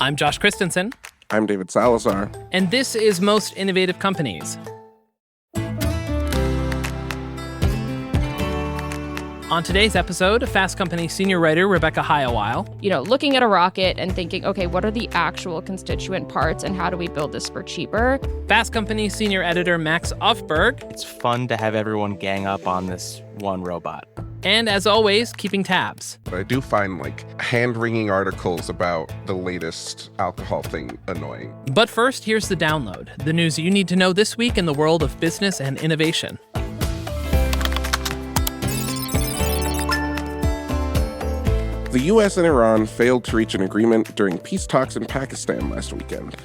I'm Josh Christensen. I'm David Salazar. And this is Most Innovative Companies. On today's episode, Fast Company senior writer Rebecca Heilweil. Looking at a rocket and thinking, okay, what are the actual constituent parts and how do we build this for cheaper? Fast Company senior editor Max Ufberg. It's fun to have everyone gang up on this one robot. And as always, keeping tabs. But I do find hand-wringing articles about the latest alcohol thing annoying. But first, here's the download, the news you need to know this week in the world of business and innovation. The U.S. and Iran failed to reach an agreement during peace talks in Pakistan last weekend,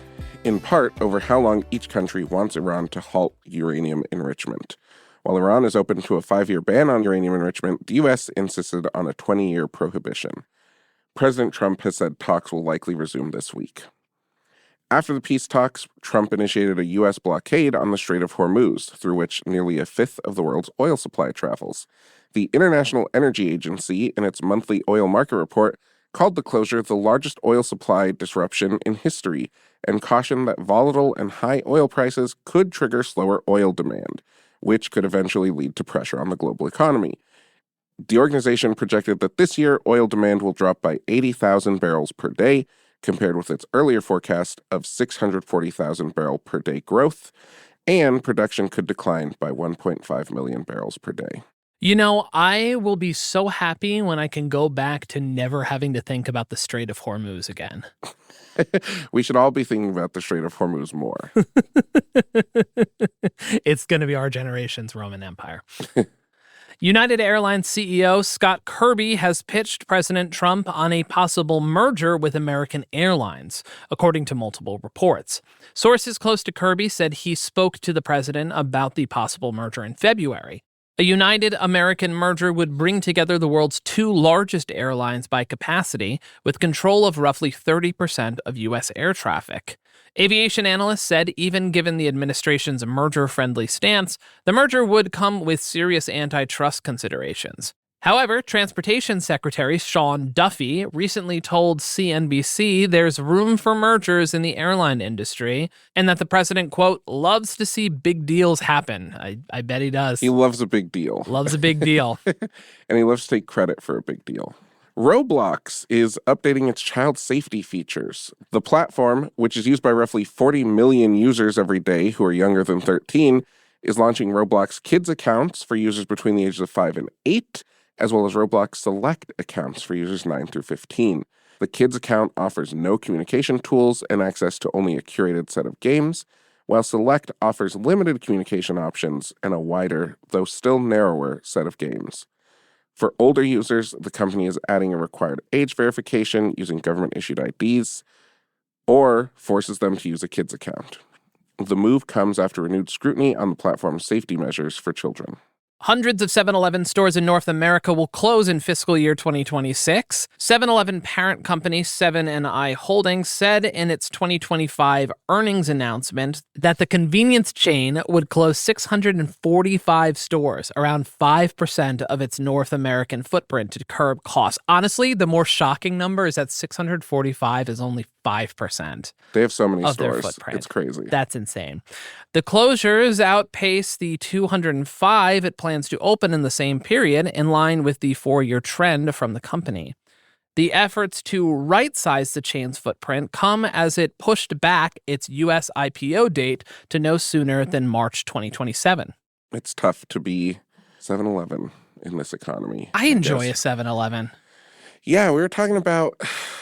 in part over how long each country wants Iran to halt uranium enrichment. While Iran is open to a 5-year ban on uranium enrichment, the U.S. insisted on a 20-year prohibition. President Trump has said talks will likely resume this week. After the peace talks, Trump initiated a U.S. blockade on the Strait of Hormuz, through which nearly a fifth of the world's oil supply travels. The International Energy Agency, in its monthly oil market report, called the closure the largest oil supply disruption in history and cautioned that volatile and high oil prices could trigger slower oil demand, which could eventually lead to pressure on the global economy. The organization projected that this year oil demand will drop by 80,000 barrels per day, compared with its earlier forecast of 640,000 barrel per day growth, and production could decline by 1.5 million barrels per day. I will be so happy when I can go back to never having to think about the Strait of Hormuz again. We should all be thinking about the Strait of Hormuz more. It's going to be our generation's Roman Empire. United Airlines CEO Scott Kirby has pitched President Trump on a possible merger with American Airlines, according to multiple reports. Sources close to Kirby said he spoke to the president about the possible merger in February. A United American merger would bring together the world's two largest airlines by capacity, with control of roughly 30% of U.S. air traffic. Aviation analysts said even given the administration's merger-friendly stance, the merger would come with serious antitrust considerations. However, Transportation Secretary Sean Duffy recently told CNBC there's room for mergers in the airline industry and that the president, quote, loves to see big deals happen. I bet he does. He loves a big deal. Loves a big deal. And he loves to take credit for a big deal. Roblox is updating its child safety features. The platform, which is used by roughly 40 million users every day who are younger than 13, is launching Roblox Kids accounts for users between the ages of 5 and 8, as well as Roblox Select accounts for users 9 through 15. The Kids account offers no communication tools and access to only a curated set of games, while Select offers limited communication options and a wider, though still narrower, set of games. For older users, the company is adding a required age verification using government-issued IDs, or forces them to use a Kids account. The move comes after renewed scrutiny on the platform's safety measures for children. Hundreds of 7-Eleven stores in North America will close in fiscal year 2026. 7-Eleven parent company 7 & I Holdings said in its 2025 earnings announcement that the convenience chain would close 645 stores, around 5% of its North American footprint, to curb costs. Honestly, the more shocking number is that 645 is only 5%. They have so many of stores. Their footprint. It's crazy. That's insane. The closures outpace the 205 it plans to open in the same period, in line with the 4-year trend from the company. The efforts to right-size the chain's footprint come as it pushed back its U.S. IPO date to no sooner than March 2027. It's tough to be 7-Eleven in this economy. I enjoy a 7-Eleven. Yeah, we were talking about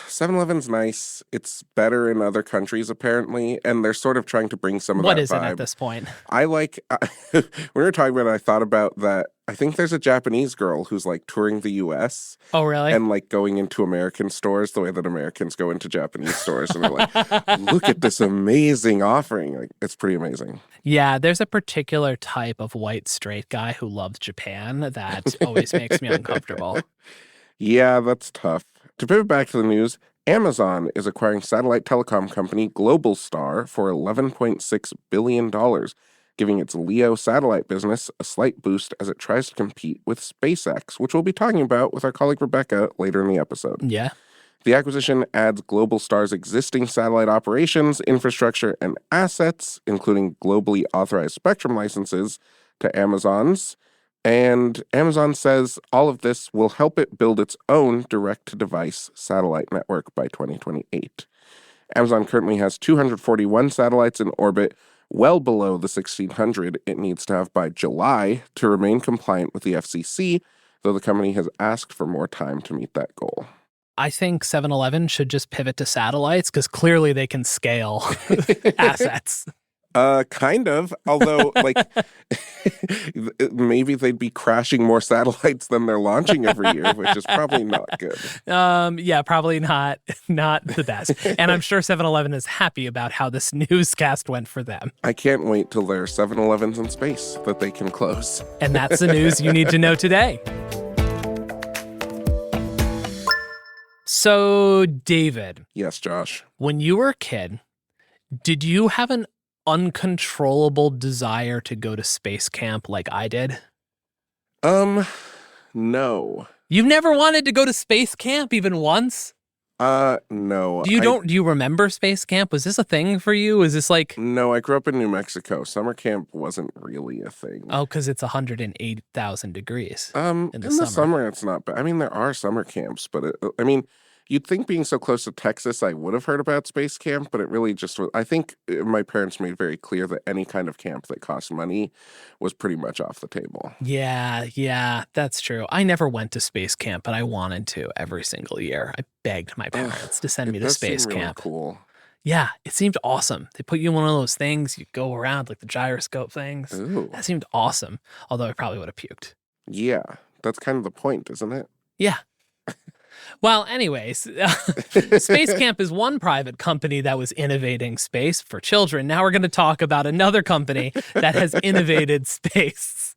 7-Eleven's nice. It's better in other countries, apparently, and they're sort of trying to bring some of that vibe. What is it at this point? I like, when we were talking about it, I thought about that. I think there's a Japanese girl who's touring the U.S. Oh, really? And going into American stores the way that Americans go into Japanese stores. And they're like, look at this amazing offering. It's pretty amazing. Yeah, there's a particular type of white straight guy who loves Japan that always makes me uncomfortable. Yeah, that's tough. To pivot back to the news, Amazon is acquiring satellite telecom company Globalstar for $11.6 billion, giving its LEO satellite business a slight boost as it tries to compete with SpaceX, which we'll be talking about with our colleague Rebecca later in the episode. Yeah. The acquisition adds Globalstar's existing satellite operations, infrastructure, and assets, including globally authorized spectrum licenses, to Amazon's. And Amazon says all of this will help it build its own direct-to-device satellite network by 2028. Amazon currently has 241 satellites in orbit, well below the 1,600 it needs to have by July to remain compliant with the FCC, though the company has asked for more time to meet that goal. I think 7-Eleven should just pivot to satellites because clearly they can scale assets. Kind of. Although, maybe they'd be crashing more satellites than they're launching every year, which is probably not good. Yeah, probably not the best. And I'm sure 7-Eleven is happy about how this newscast went for them. I can't wait till there are 7-Elevens in space that they can close. And that's the news you need to know today. So, David. Yes, Josh. When you were a kid, did you have an uncontrollable desire to go to space camp like I did? No. You've never wanted to go to space camp even once? No. Do you remember space camp? Was this a thing for you? Is this like... No, I grew up in New Mexico. Summer camp wasn't really a thing. Oh, because it's 108,000 degrees in the summer it's not bad. I mean, there are summer camps, but you'd think being so close to Texas, I would have heard about space camp, but it really just was. I think my parents made very clear that any kind of camp that cost money was pretty much off the table. Yeah, that's true. I never went to space camp, but I wanted to every single year. I begged my parents to send me to space camp. Really cool. Yeah, it seemed awesome. They put you in one of those things, you go around like the gyroscope things. Ooh. That seemed awesome, although I probably would have puked. Yeah, that's kind of the point, isn't it? Yeah. Well, anyways, Space Camp is one private company that was innovating space for children. Now we're going to talk about another company that has innovated space.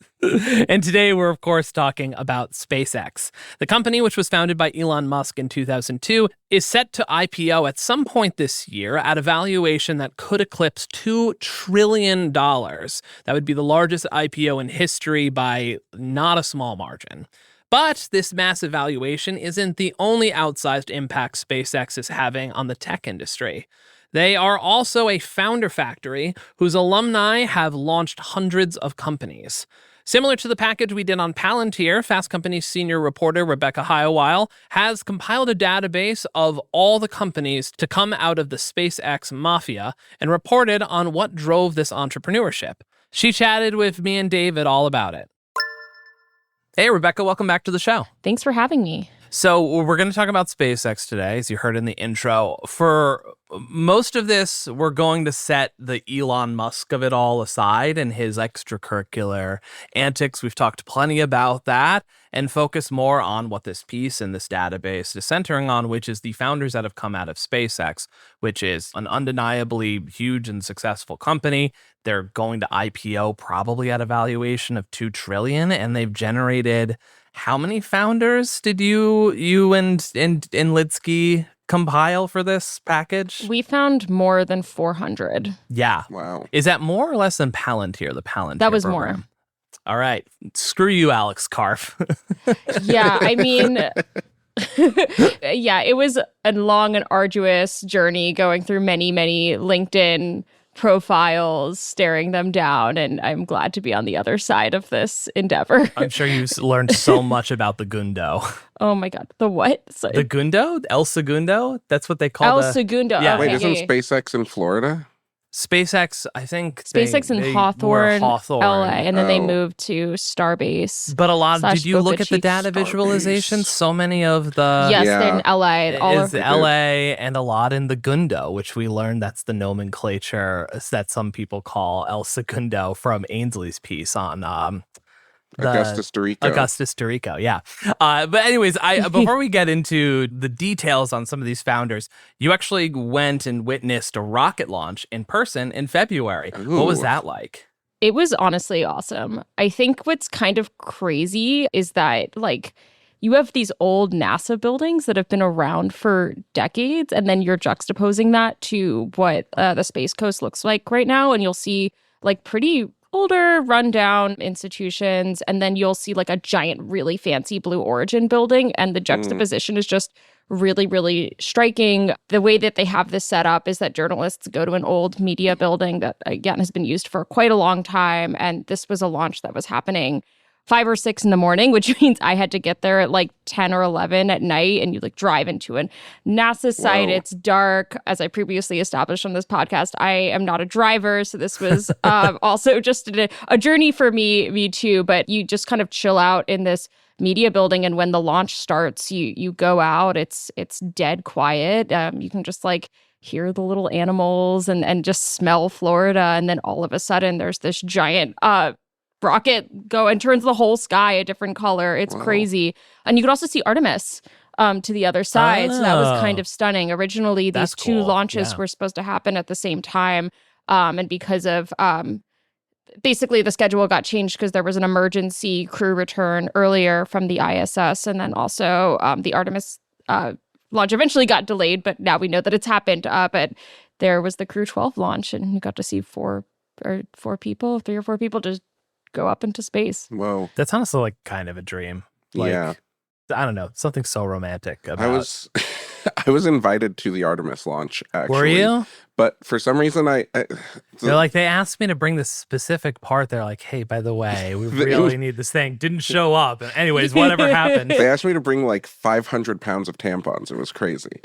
And today we're, of course, talking about SpaceX. The company, which was founded by Elon Musk in 2002, is set to IPO at some point this year at a valuation that could eclipse $2 trillion. That would be the largest IPO in history by not a small margin. But this massive valuation isn't the only outsized impact SpaceX is having on the tech industry. They are also a founder factory whose alumni have launched hundreds of companies. Similar to the package we did on Palantir, Fast Company's senior reporter Rebecca Heilweil has compiled a database of all the companies to come out of the SpaceX mafia and reported on what drove this entrepreneurship. She chatted with me and David all about it. Hey, Rebecca, welcome back to the show. Thanks for having me. So we're going to talk about SpaceX today, as you heard in the intro. For most of this, we're going to set the Elon Musk of it all aside and his extracurricular antics. We've talked plenty about that and focus more on what this piece and this database is centering on, which is the founders that have come out of SpaceX, which is an undeniably huge and successful company. They're going to IPO probably at a valuation of $2 trillion, and they've generated... How many founders did you and Litsky compile for this package? We found more than 400. Yeah. Wow. Is that more or less than Palantir, the Palantir That was program? more. All right. Screw you, Alex Karff. Yeah, I mean... yeah, it was a long and arduous journey going through many, many LinkedIn profiles, staring them down, and I'm glad to be on the other side of this endeavor. I'm sure you learned so much about the Gundo. Oh my God. The what? Sorry. The Gundo? El Segundo? That's what they call El Segundo. Yeah. Okay. Wait, isn't SpaceX in Florida? SpaceX, I think SpaceX in they Hawthorne, were Hawthorne, LA, and then they Oh. moved to Starbase. But a lot. Did you Boca look at the Chica data Starbase. visualization? So many of the Yes, Yeah. they're in LA. All is over. LA and a lot in the Gundo, which we learned that's the nomenclature that some people call El Segundo from Ainsley's piece on Augustus Dorico. Augustus Dorico, yeah. But anyways, before we get into the details on some of these founders, you actually went and witnessed a rocket launch in person in February. What was Ooh. that like? It was honestly awesome. I think what's kind of crazy is that, like, you have these old NASA buildings that have been around for decades, and then you're juxtaposing that to what the Space Coast looks like right now, and you'll see, like, pretty older, rundown institutions. And then you'll see like a giant, really fancy Blue Origin building. And the juxtaposition is just really, really striking. The way that they have this set up is that journalists go to an old media building that, again, has been used for quite a long time. And this was a launch that was happening 5 or 6 in the morning, which means I had to get there at like 10 or 11 at night, and you like drive into a NASA site. Whoa. It's dark. As I previously established on this podcast, I am not a driver, so this was also just a journey for me too. But you just kind of chill out in this media building, and when the launch starts, you go out. It's dead quiet. You can just like hear the little animals and just smell Florida, and then all of a sudden there's this giant rocket go and turns the whole sky a different color. It's crazy. And you could also see Artemis to the other side. So that was kind of stunning. Originally, these two launches were supposed to happen at the same time. And because of basically the schedule got changed because there was an emergency crew return earlier from the ISS. And then also the Artemis launch eventually got delayed, but now we know that it's happened. But there was the Crew 12 launch, and you got to see 3 or 4 people just go up into space. Whoa. That's honestly like kind of a dream. Like, Yeah. I don't know, something so romantic about. I was invited to the Artemis launch, actually. Were you? But for some reason, They're like, they asked me to bring this specific part. They're like, hey, by the way, we really need this thing. Didn't show up. And anyways, whatever happened. They asked me to bring like 500 pounds of tampons. It was crazy.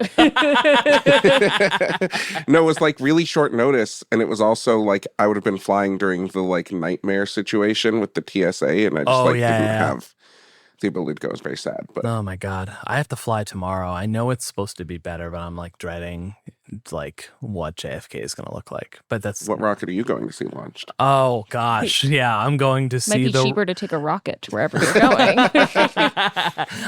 No, it was like really short notice. And it was also like I would have been flying during the like nightmare situation with the TSA. And I just didn't have the ability to go. It was very sad. But Oh my God. I have to fly tomorrow. I know it's supposed to be better, but I'm like dreading like what JFK is going to look like. But that's what rocket are you going to see launched? Oh gosh. Yeah, I'm going to see Might be cheaper to take a rocket to wherever you're going.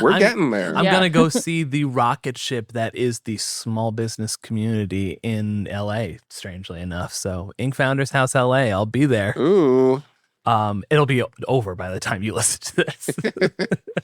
We're getting there. I'm going to go see the rocket ship that is the small business community in LA, strangely enough. So Ink Founders House LA, I'll be there. Ooh. It'll be over by the time you listen to this.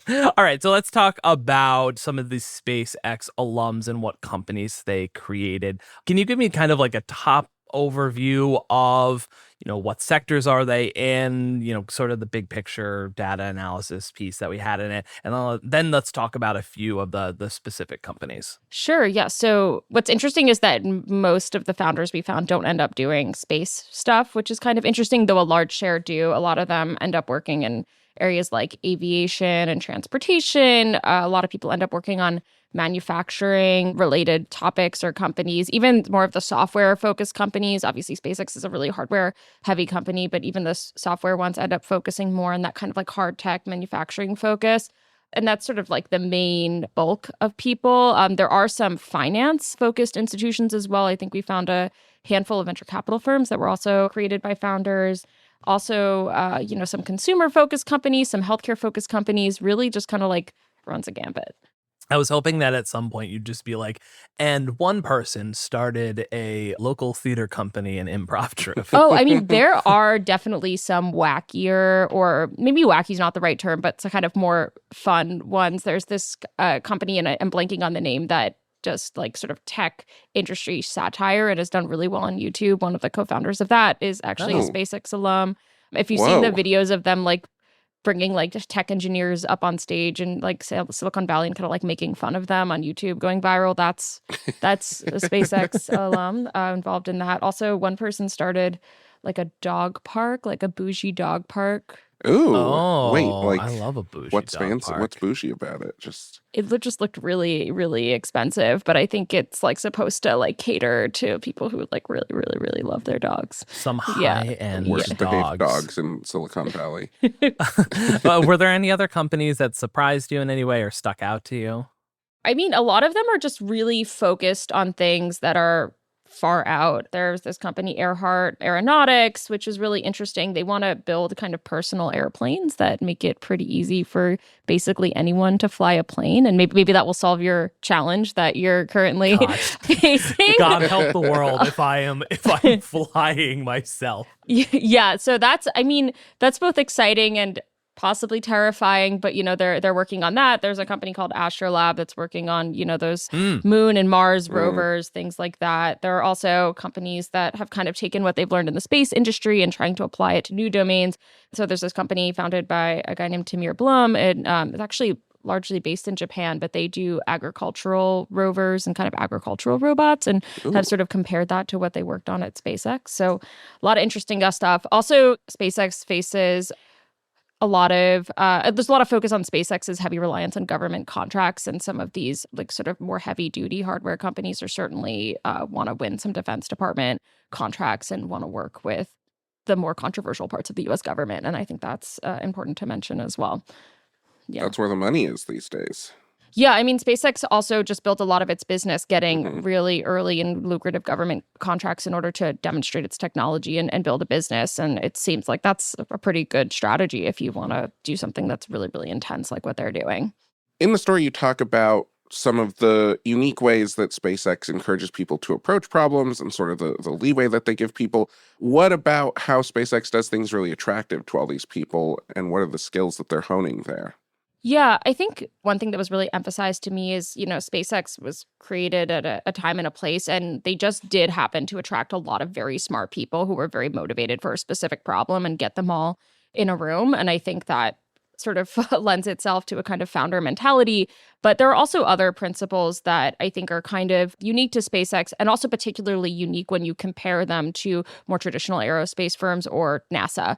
All right, so let's talk about some of the SpaceX alums and what companies they created. Can you give me kind of like a top overview of, what sectors are they in, sort of the big picture data analysis piece that we had in it. And then let's talk about a few of the specific companies. Sure. Yeah. So what's interesting is that most of the founders we found don't end up doing space stuff, which is kind of interesting, though a large share do. A lot of them end up working in areas like aviation and transportation. A lot of people end up working on manufacturing related topics or companies, even more of the software focused companies. Obviously, SpaceX is a really hardware heavy company, but even the software ones end up focusing more on that kind of like hard tech manufacturing focus. And that's sort of like the main bulk of people. There are some finance focused institutions as well. I think we found a handful of venture capital firms that were also created by founders. Also, some consumer focused companies, some healthcare focused companies, really just kind of like runs a gambit. I was hoping that at some point you'd just be like, and one person started a local theater company and improv troupe. Oh, I mean, there are definitely some wackier, or maybe wacky is not the right term, but some kind of more fun ones. There's this company, and I'm blanking on the name, that just like sort of tech industry satire and has done really well on YouTube. One of the co-founders of that is actually a SpaceX alum. If you've seen the videos of them like bringing like just tech engineers up on stage and like Silicon Valley and kind of like making fun of them on YouTube going viral, that's a SpaceX alum involved in that. Also, one person started like a dog park, like a bougie dog park. Ooh, wait, like I love a bougie what's dog fancy? park. What's bougie about it? It just looked really, really expensive, but I think it's like supposed to like cater to people who like really, really, really love their dogs. Some high-end Worst behaved dogs. dogs in Silicon Valley. Were there any other companies that surprised you in any way or stuck out to you? I mean, a lot of them are just really focused on things that are far out. There's this company, Earhart Aeronautics, which is really interesting. They want to build kind of personal airplanes that make it pretty easy for basically anyone to fly a plane. And maybe that will solve your challenge that you're currently facing. God help the world if I'm flying myself. Yeah. So that's both exciting and possibly terrifying, but, they're working on that. There's a company called Astrolab that's working on, those Moon and Mars rovers, things like that. There are also companies that have kind of taken what they've learned in the space industry and trying to apply it to new domains. So there's this company founded by a guy named Tamir Blum. It's actually largely based in Japan, but they do agricultural rovers and kind of agricultural robots and have sort of compared that to what they worked on at SpaceX. So a lot of interesting stuff. Also, SpaceX faces there's a lot of focus on SpaceX's heavy reliance on government contracts, and some of these like sort of more heavy duty hardware companies are certainly want to win some Defense Department contracts and want to work with the more controversial parts of the U.S. government. And I think that's important to mention as well. Yeah. That's where the money is these days. Yeah, I mean, SpaceX also just built a lot of its business getting really early and lucrative government contracts in order to demonstrate its technology and build a business. And it seems like that's a pretty good strategy if you want to do something that's really, really intense like what they're doing. In the story, you talk about some of the unique ways that SpaceX encourages people to approach problems and sort of the leeway that they give people. What about how SpaceX does things really attractive to all these people, and what are the skills that they're honing there? Yeah, I think one thing that was really emphasized to me is, SpaceX was created at a time and a place, and they just did happen to attract a lot of very smart people who were very motivated for a specific problem and get them all in a room. And I think that sort of lends itself to a kind of founder mentality. But there are also other principles that I think are kind of unique to SpaceX, and also particularly unique when you compare them to more traditional aerospace firms or NASA.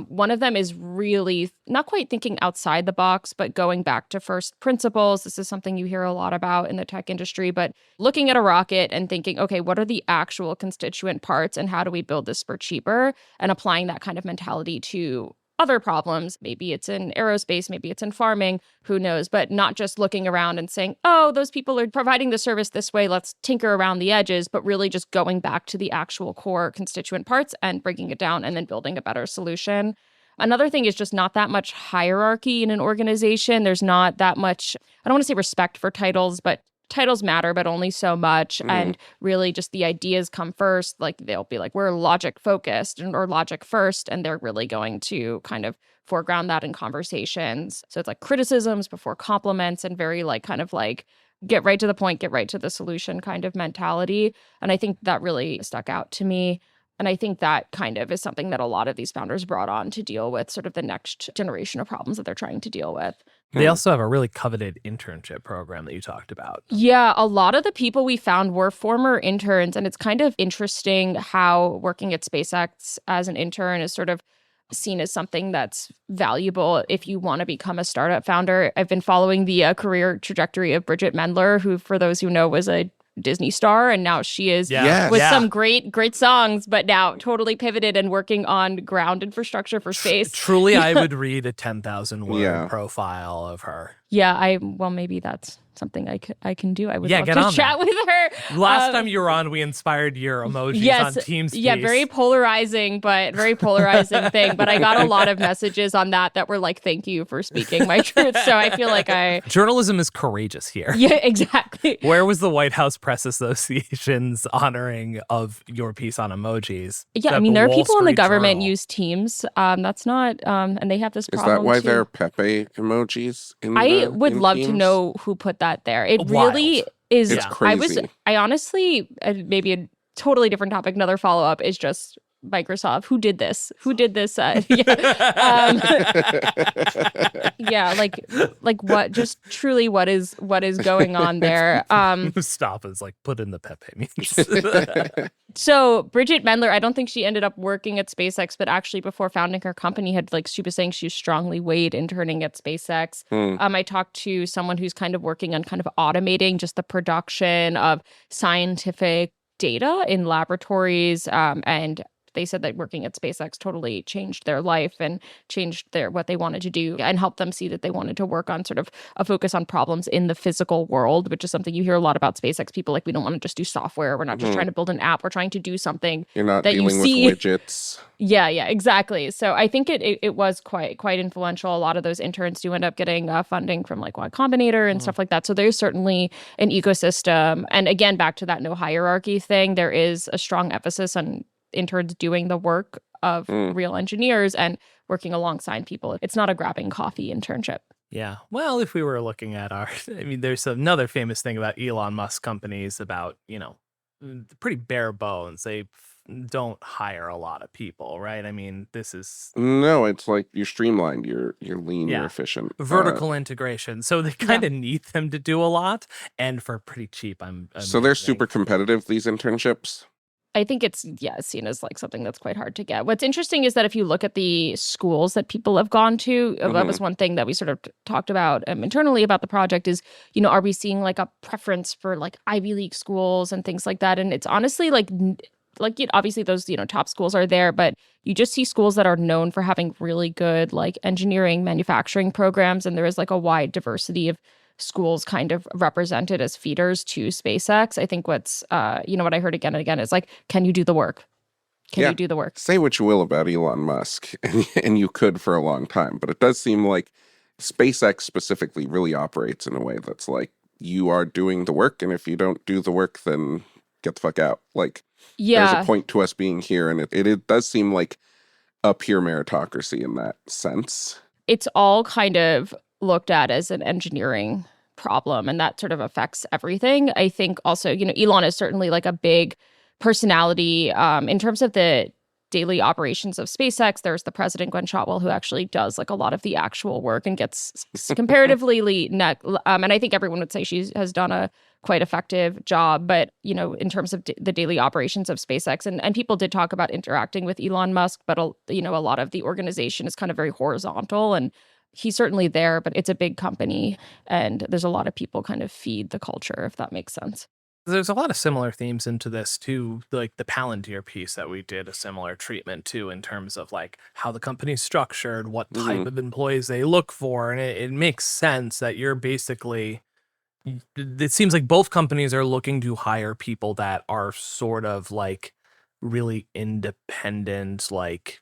One of them is really not quite thinking outside the box, but going back to first principles. This is something you hear a lot about in the tech industry, but looking at a rocket and thinking, okay, what are the actual constituent parts and how do we build this for cheaper? And applying that kind of mentality to other problems. Maybe it's in aerospace, maybe it's in farming, who knows, but not just looking around and saying, oh, those people are providing the service this way, let's tinker around the edges, but really just going back to the actual core constituent parts and breaking it down and then building a better solution. Another thing is just not that much hierarchy in an organization. There's not that much, I don't want to say respect for titles, but titles matter, but only so much. And really just the ideas come first. Like they'll be like, we're logic focused or logic first. And they're really going to kind of foreground that in conversations. So it's like criticisms before compliments and very like kind of like get right to the point, get right to the solution kind of mentality. And I think that really stuck out to me. And I think that kind of is something that a lot of these founders brought on to deal with sort of the next generation of problems that they're trying to deal with. They also have a really coveted internship program that you talked about. Yeah, a lot of the people we found were former interns, and it's kind of interesting how working at SpaceX as an intern is sort of seen as something that's valuable if you want to become a startup founder. I've been following the career trajectory of Bridget Mendler, who, for those who know, was a Disney star, and now she is with some great songs, but now totally pivoted and working on ground infrastructure for space. Truly, I would read a 10,000 word profile of her. Yeah, maybe that's something I can do. I would love get to on chat that. with her. Last time you were on, we inspired your emojis on TeamSpace. Yeah, very polarizing thing. But I got a lot of messages on that were like, thank you for speaking my truth. So I feel like Journalism is courageous here. Yeah, exactly. Where was the White House Press Association's honoring of your piece on emojis? Yeah, I mean, there are people in the government use Teams. That's not, and they have this problem. Is that why too. there are Pepe emojis in I would love Teams? to know who put that there. It really is. It's crazy. I honestly, maybe a totally different topic, another follow-up is just Microsoft. Who did this? Like what? Just truly, what is going on there? Stop is like put in the Pepe memes. So Bridget Mendler, I don't think she ended up working at SpaceX, but actually before founding her company, she was saying she strongly weighed interning at SpaceX. I talked to someone who's kind of working on kind of automating just the production of scientific data in laboratories, and they said that working at SpaceX totally changed their life and changed what they wanted to do and helped them see that they wanted to work on sort of a focus on problems in the physical world, which is something you hear a lot about SpaceX. People like, we don't want to just do software. We're not just trying to build an app. We're trying to do something You're not that dealing you see. with widgets. Yeah, exactly. So I think it was quite influential. A lot of those interns do end up getting funding from like Y Combinator and stuff like that. So there's certainly an ecosystem. And again, back to that no hierarchy thing, there is a strong emphasis on interns doing the work of real engineers and working alongside people. It's not a grabbing coffee internship. Yeah. Well, if we were looking at there's another famous thing about Elon Musk companies about, pretty bare bones. They don't hire a lot of people, right? I mean, this is No, it's like you're streamlined, you're lean, you're efficient. vertical integration. So they kind of need them to do a lot, and for pretty cheap. So they're super competitive, these internships. I think it's seen as like something that's quite hard to get. What's interesting is that if you look at the schools that people have gone to, that was one thing that we sort of talked about internally about the project is, are we seeing like a preference for like Ivy League schools and things like that? And it's honestly like obviously those, top schools are there, but you just see schools that are known for having really good like engineering, manufacturing programs. And there is like a wide diversity of schools kind of represented as feeders to SpaceX. I think what's, what I heard again and again is like, can you do the work? Can you do the work? Say what you will about Elon Musk, and you could for a long time, but it does seem like SpaceX specifically really operates in a way that's like, you are doing the work, and if you don't do the work, then get the fuck out. Like, there's a point to us being here, and it does seem like a pure meritocracy in that sense. It's all kind of looked at as an engineering problem, and that sort of affects everything. I think also, Elon is certainly like a big personality in terms of the daily operations of SpaceX. There's the president, Gwen Shotwell, who actually does like a lot of the actual work and gets comparatively and I think everyone would say she has done a quite effective job. But, in terms of the daily operations of SpaceX, and people did talk about interacting with Elon Musk, but, a lot of the organization is kind of very horizontal, and he's certainly there, but it's a big company and there's a lot of people kind of feed the culture, if that makes sense. There's a lot of similar themes into this too, like the Palantir piece that we did a similar treatment to in terms of like how the company's structured, what type of employees they look for. And it makes sense that you're basically, it seems like both companies are looking to hire people that are sort of like really independent, like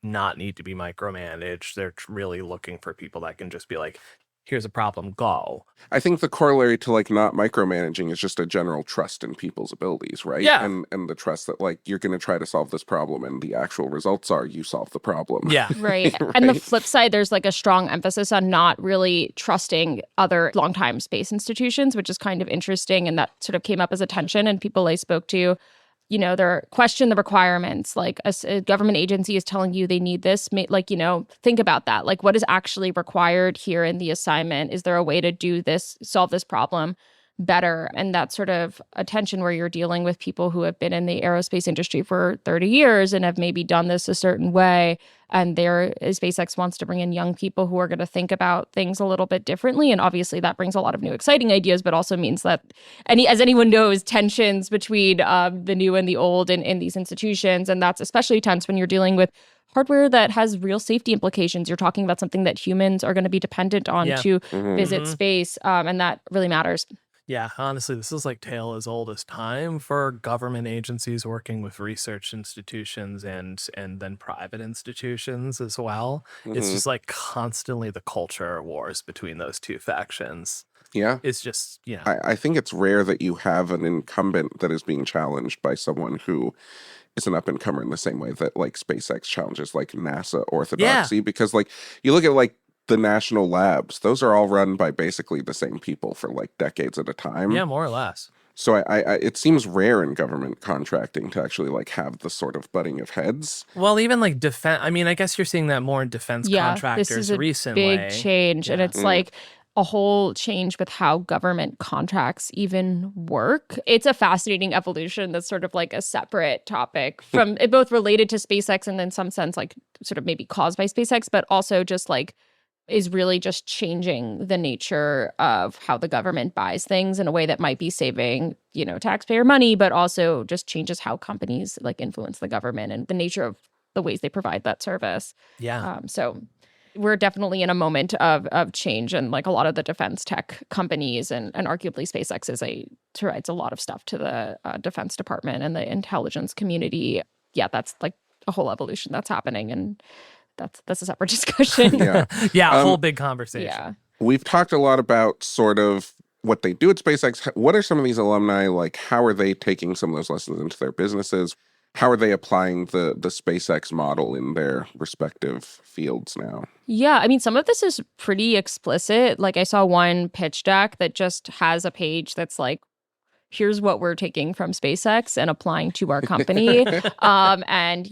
not need to be micromanaged. They're really looking for people that can just be like, here's a problem, go. I think the corollary to like not micromanaging is just a general trust in people's abilities, right? Yeah. And the trust that like you're going to try to solve this problem, and the actual results are you solve the problem. Yeah. Right. And the flip side, there's like a strong emphasis on not really trusting other longtime space institutions, which is kind of interesting. And that sort of came up as a tension, and people I spoke to, they're question the requirements. Like a government agency is telling you they need this. Think about that. Like, what is actually required here in the assignment? Is there a way to do this, solve this problem better? And that sort of a tension where you're dealing with people who have been in the aerospace industry for 30 years and have maybe done this a certain way. And SpaceX wants to bring in young people who are going to think about things a little bit differently. And obviously that brings a lot of new exciting ideas, but also means that, as anyone knows, tensions between the new and the old in these institutions. And that's especially tense when you're dealing with hardware that has real safety implications. You're talking about something that humans are going to be dependent on to visit space. And that really matters. Yeah, honestly, this is like tale as old as time for government agencies working with research institutions and then private institutions as well. It's just like constantly the culture wars between those two factions. Yeah. It's just, I think it's rare that you have an incumbent that is being challenged by someone who is an up-and-comer in the same way that like SpaceX challenges like NASA orthodoxy. Because like you look at like the national labs, those are all run by basically the same people for like decades at a time. Yeah, more or less. So I it seems rare in government contracting to actually like have the sort of butting of heads. Well, even like defense, I mean, I guess you're seeing that more in defense contractors this is a recently. Big change. And it's like a whole change with how government contracts even work. It's a fascinating evolution that's sort of like a separate topic from it, both related to SpaceX and in some sense like sort of maybe caused by SpaceX, but also just like is really just changing the nature of how the government buys things in a way that might be saving, taxpayer money, but also just changes how companies like influence the government and the nature of the ways they provide that service. Yeah. So we're definitely in a moment of change, and like a lot of the defense tech companies and arguably SpaceX provides a lot of stuff to the Defense Department and the intelligence community. Yeah, that's like a whole evolution that's happening, and that's a separate discussion. Yeah, a whole big conversation. Yeah. We've talked a lot about sort of what they do at SpaceX. What are some of these alumni like? How are they taking some of those lessons into their businesses? how are they applying the SpaceX model in their respective fields now? Yeah, I mean, some of this is pretty explicit. Like I saw one pitch deck that just has a page that's like, here's what we're taking from SpaceX and applying to our company. And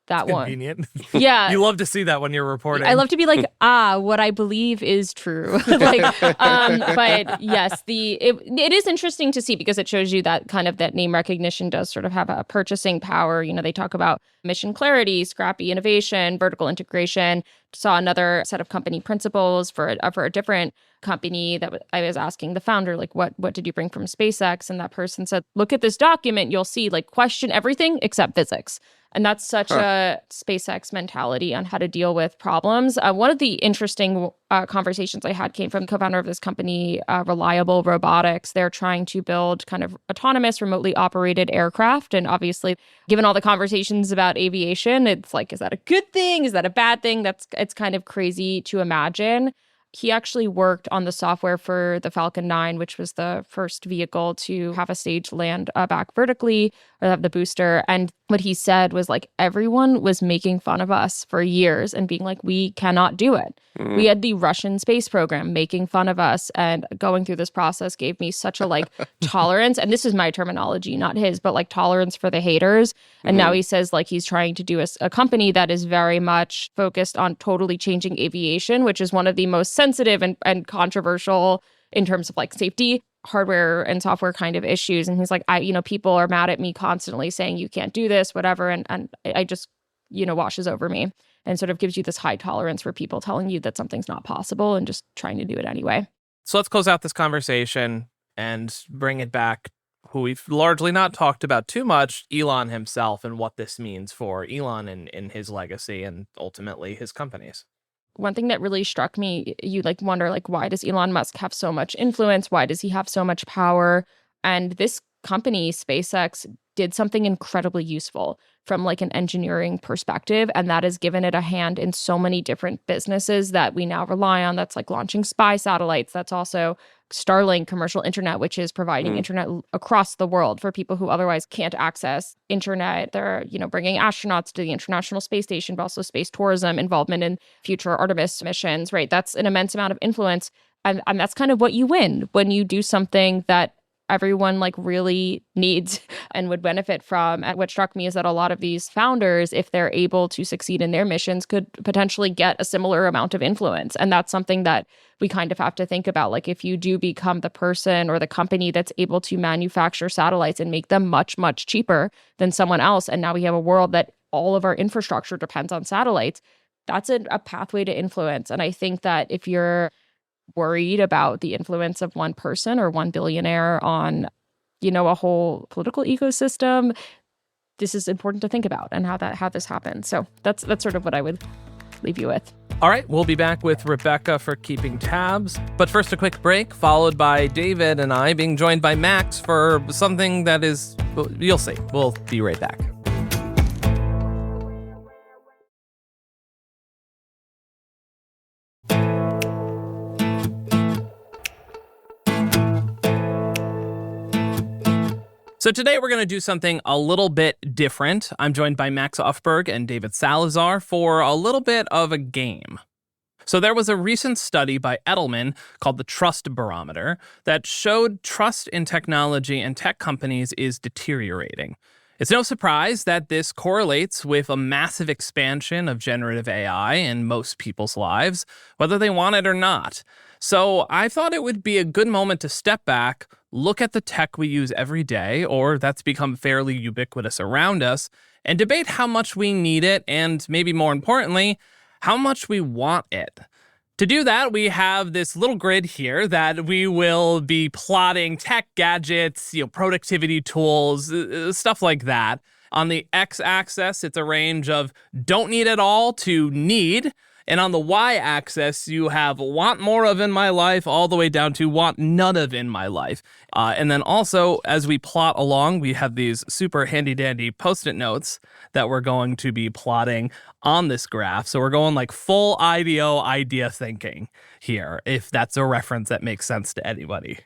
that one. Convenient. Yeah. You love to see that when you're reporting. I love to be like, what I believe is true. But yes, it is interesting to see because it shows you that kind of that name recognition does sort of have a purchasing power. They talk about mission clarity, scrappy innovation, vertical integration. Saw another set of company principles for a different company that I was asking the founder, like, what did you bring from SpaceX? And that person said, look at this document, you'll see, like, question everything except physics. And that's such a SpaceX mentality on how to deal with problems. One of the interesting conversations I had came from the co-founder of this company, Reliable Robotics. They're trying to build kind of autonomous, remotely operated aircraft. And obviously, given all the conversations about aviation, it's like, is that a good thing? Is that a bad thing? It's kind of crazy to imagine. He actually worked on the software for the Falcon 9, which was the first vehicle to have a stage land back vertically or have the booster. And what he said was like, everyone was making fun of us for years and being like, we cannot do it. We had the Russian space program making fun of us, and going through this process gave me such a like tolerance. And this is my terminology, not his, but like tolerance for the haters. And now he says like he's trying to do a company that is very much focused on totally changing aviation, which is one of the most sensitive and controversial in terms of like safety, hardware and software kind of issues. And he's like, people are mad at me constantly saying you can't do this, whatever. And I just, washes over me and sort of gives you this high tolerance for people telling you that something's not possible and just trying to do it anyway. So let's close out this conversation and bring it back, who we've largely not talked about too much, Elon himself and what this means for Elon and his legacy and ultimately his companies. One thing that really struck me, you like wonder like, why does Elon Musk have so much influence? Why does he have so much power? And this company, SpaceX, did something incredibly useful from like an engineering perspective. And that has given it a hand in so many different businesses that we now rely on. That's like launching spy satellites. That's also Starlink commercial internet, which is providing internet across the world for people who otherwise can't access internet. They're, bringing astronauts to the International Space Station, but also space tourism, involvement in future Artemis missions, right? That's an immense amount of influence. And that's kind of what you win when you do something that everyone like really needs and would benefit from. And what struck me is that a lot of these founders, if they're able to succeed in their missions, could potentially get a similar amount of influence. And that's something that we kind of have to think about. Like if you do become the person or the company that's able to manufacture satellites and make them much, much cheaper than someone else, and now we have a world that all of our infrastructure depends on satellites, that's a pathway to influence. And I think that if you're worried about the influence of one person or one billionaire on, a whole political ecosystem, this is important to think about and how this happens. So that's sort of what I would leave you with. All right, we'll be back with Rebecca for keeping tabs. But first, a quick break, followed by David and I being joined by Max for something that is, you'll see. We'll be right back. So today we're going to do something a little bit different. I'm joined by Max Ufberg and David Salazar for a little bit of a game. So there was a recent study by Edelman called the Trust Barometer that showed trust in technology and tech companies is deteriorating. It's no surprise that this correlates with a massive expansion of generative AI in most people's lives, whether they want it or not. So I thought it would be a good moment to step back, look at the tech we use every day, or that's become fairly ubiquitous around us, and debate how much we need it and, maybe more importantly, how much we want it. To do that, we have this little grid here that we will be plotting tech gadgets, productivity tools, stuff like that. On the x-axis, it's a range of don't need it all to need. And on the y-axis, you have want more of in my life all the way down to want none of in my life. And then also, as we plot along, we have these super handy-dandy Post-it notes that we're going to be plotting on this graph. So we're going like full idea thinking here, if that's a reference that makes sense to anybody.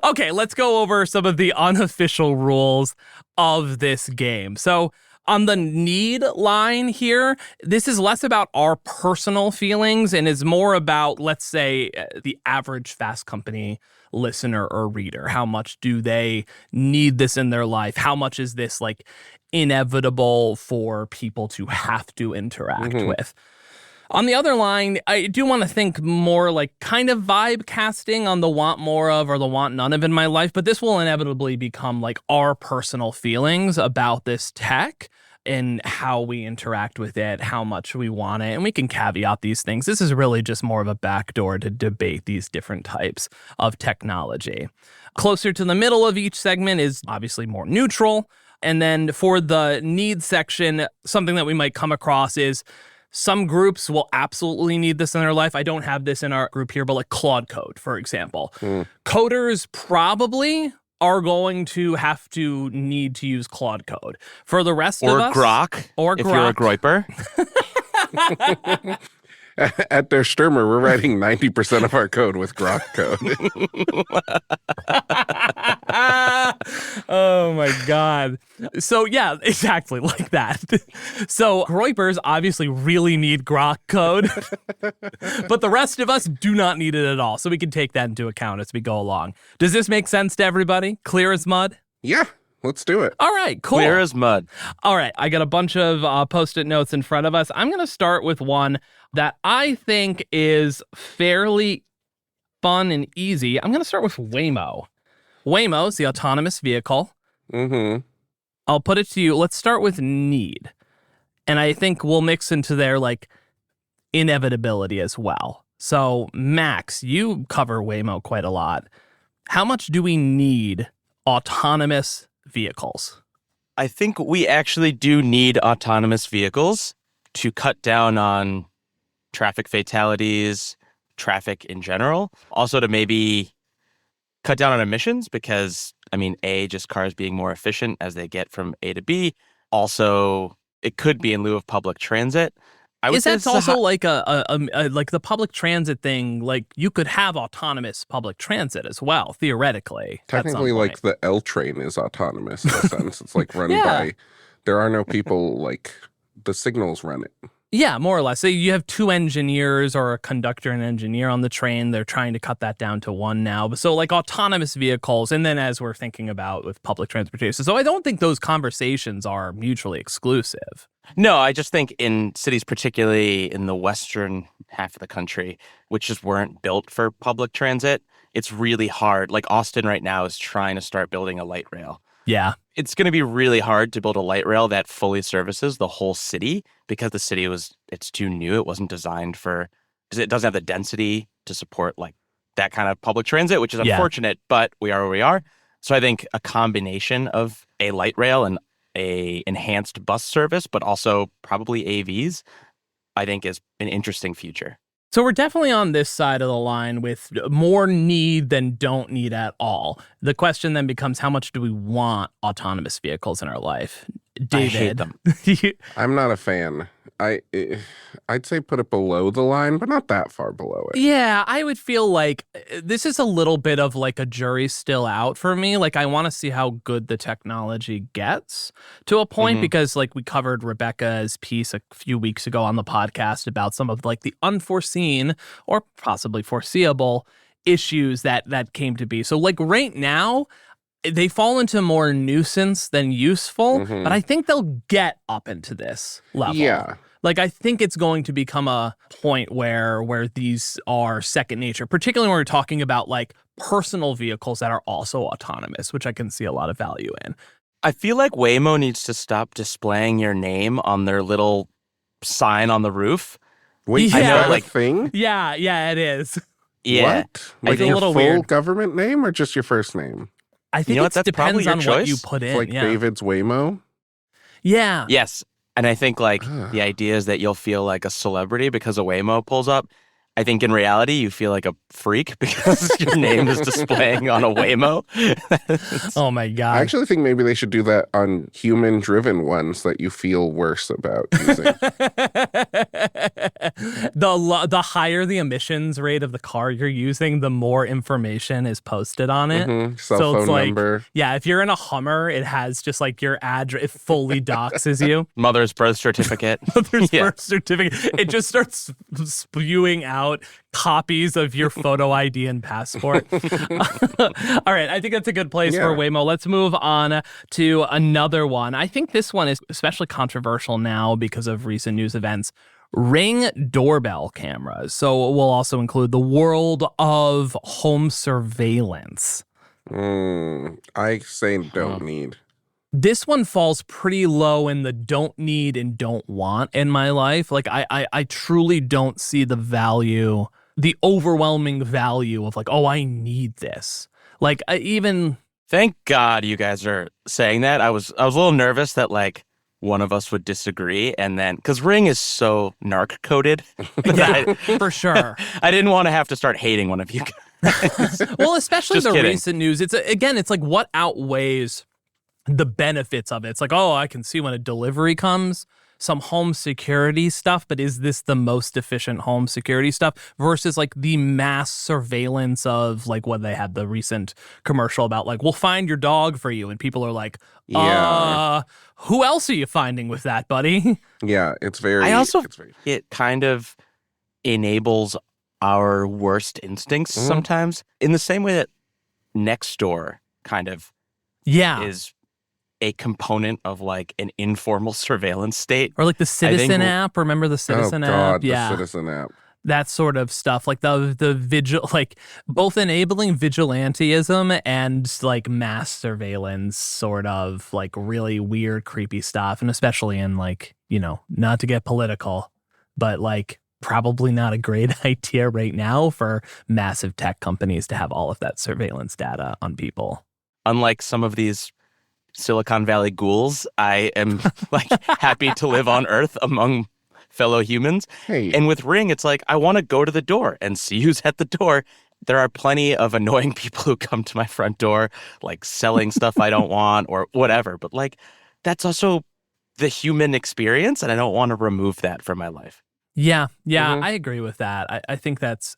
Okay, let's go over some of the unofficial rules of this game. So on the need line here, this is less about our personal feelings and is more about, let's say, the average Fast Company listener or reader. How much do they need this in their life? How much is this like inevitable for people to have to interact with? On the other line, I do want to think more like kind of vibe casting on the want more of or the want none of in my life, but this will inevitably become like our personal feelings about this tech and how we interact with it, how much we want it, and we can caveat these things. This is really just more of a backdoor to debate these different types of technology. Closer to the middle of each segment is obviously more neutral. And then for the needs section, something that we might come across is some groups will absolutely need this in their life. I don't have this in our group here, but like Claude Code, for example. Coders probably are going to have to need to use Claude Code. For the rest of us... Or Grok, if you're a Groiper. At Der Stürmer, we're writing 90% of our code with Grok code. Oh my God. So yeah, exactly like that. So Groipers obviously really need Grok code, but the rest of us do not need it at all. So we can take that into account as we go along. Does this make sense to everybody? Clear as mud? Yeah, let's do it. All right, cool. Clear as mud. All right, I got a bunch of Post-it notes in front of us. I'm going to start with one that I think is fairly fun and easy. I'm going to start with Waymo. Waymo is the autonomous vehicle. I'll put it to you. Let's start with need. And I think we'll mix into their like inevitability as well. So Max, you cover Waymo quite a lot. How much do we need autonomous vehicles? I think we actually do need autonomous vehicles to cut down on traffic fatalities, traffic in general. Also to maybe cut down on emissions because, I mean, just cars being more efficient as they get from A to B. Also, it could be in lieu of public transit. Is that also like like the public transit thing? Like you could have autonomous public transit as well, theoretically. Technically, like the L train is autonomous in a sense. It's like run by, there are no people, like the signals run it. Yeah, more or less. So you have two engineers or a conductor and engineer on the train. They're trying to cut that down to one now. So like autonomous vehicles, and then as we're thinking about with public transportation. So I don't think those conversations are mutually exclusive. No, I just think in cities, particularly in the western half of the country, which just weren't built for public transit, it's really hard. Like Austin right now is trying to start building a light rail. Yeah. It's going to be really hard to build a light rail that fully services the whole city because the city it's too new. It wasn't designed because it doesn't have the density to support like that kind of public transit, which is unfortunate, but we are where we are. So I think a combination of a light rail and a enhanced bus service, but also probably AVs, I think is an interesting future. So we're definitely on this side of the line with more need than don't need at all. The question then becomes, how much do we want autonomous vehicles in our life? David. I hate them. I'm not a fan. I'd say put it below the line, but not that far below it. Yeah, I would feel like this is a little bit of like a jury's still out for me. Like I want to see how good the technology gets to a point because like we covered Rebecca's piece a few weeks ago on the podcast about some of like the unforeseen or possibly foreseeable issues that came to be. So like right now, they fall into more nuisance than useful, but I think they'll get up into this level. Yeah. Like, I think it's going to become a point where these are second nature, particularly when we're talking about like personal vehicles that are also autonomous, which I can see a lot of value in. I feel like Waymo needs to stop displaying your name on their little sign on the roof. Wait, Yeah. is that like- a thing? Yeah, it is. Yeah. What? Like It's a your little full weird. government name or just your first name? I think You know it what? That's probably depends your on what you choice. put in. It's like yeah. David's Waymo? Yeah. Yes. And I think like the idea is that you'll feel like a celebrity because a Waymo pulls up. I think in reality, you feel like a freak because your name is displaying on a Waymo. Oh my I God. actually think maybe they should do that on human-driven ones that you feel worse about using. The higher the emissions rate of the car you're using, the more information is posted on it. Cell So it's phone like, number. yeah, if you're in a Hummer, it has just like your address, it fully doxes you. Mother's birth certificate. There's Yeah. birth certificate. It just starts spewing out copies of your photo ID and passport. All right, I think that's a good place for Waymo. Let's move on to another one. I think this one is especially controversial now because of recent news events. Ring doorbell cameras. So we'll also include the world of home surveillance. I say don't need. This one falls pretty low in the don't need and don't want in my life. Like I truly don't see the value, the overwhelming value of like, oh, I need this. Like Thank God you guys are saying that. I was a little nervous that like one of us would disagree, and then because Ring is so narc coded, yeah, for sure. I didn't want to have to start hating one of you guys. Well, especially Just the kidding. recent news. It's like what outweighs the benefits of it. It's like, oh, I can see when a delivery comes, some home security stuff, but is this the most efficient home security stuff versus like the mass surveillance of like what they had the recent commercial about like, we'll find your dog for you. And people are like, who else are you finding with that, buddy? Yeah, it's very... I also, it kind of enables our worst instincts sometimes in the same way that Nextdoor kind of is a component of like an informal surveillance state. Or like the Citizen app. Remember the Citizen app? The Citizen app. That sort of stuff, like the vigil, like both enabling vigilantism and like mass surveillance, sort of like really weird, creepy stuff, and especially in like, you know, not to get political, but like probably not a great idea right now for massive tech companies to have all of that surveillance data on people. Unlike some of these Silicon Valley ghouls, I am like happy to live on Earth among fellow humans. Hey. And with Ring, it's like, I want to go to the door and see who's at the door. There are plenty of annoying people who come to my front door, like selling stuff I don't want or whatever. But like, that's also the human experience. And I don't want to remove that from my life. Yeah, I agree with that. I think that's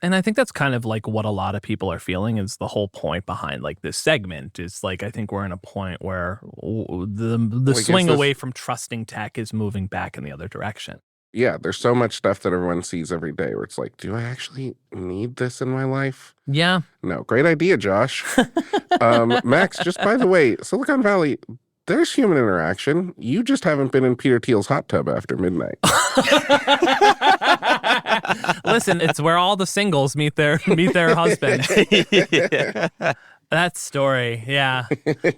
kind of like what a lot of people are feeling is the whole point behind like this segment is like, I think we're in a point where the swing away from trusting tech is moving back in the other direction. Yeah, there's so much stuff that everyone sees every day where it's like, do I actually need this in my life? Yeah. No, great idea, Josh. Max, just by the way, Silicon Valley, there's human interaction. You just haven't been in Peter Thiel's hot tub after midnight. Listen, it's where all the singles meet their husband. That story, yeah.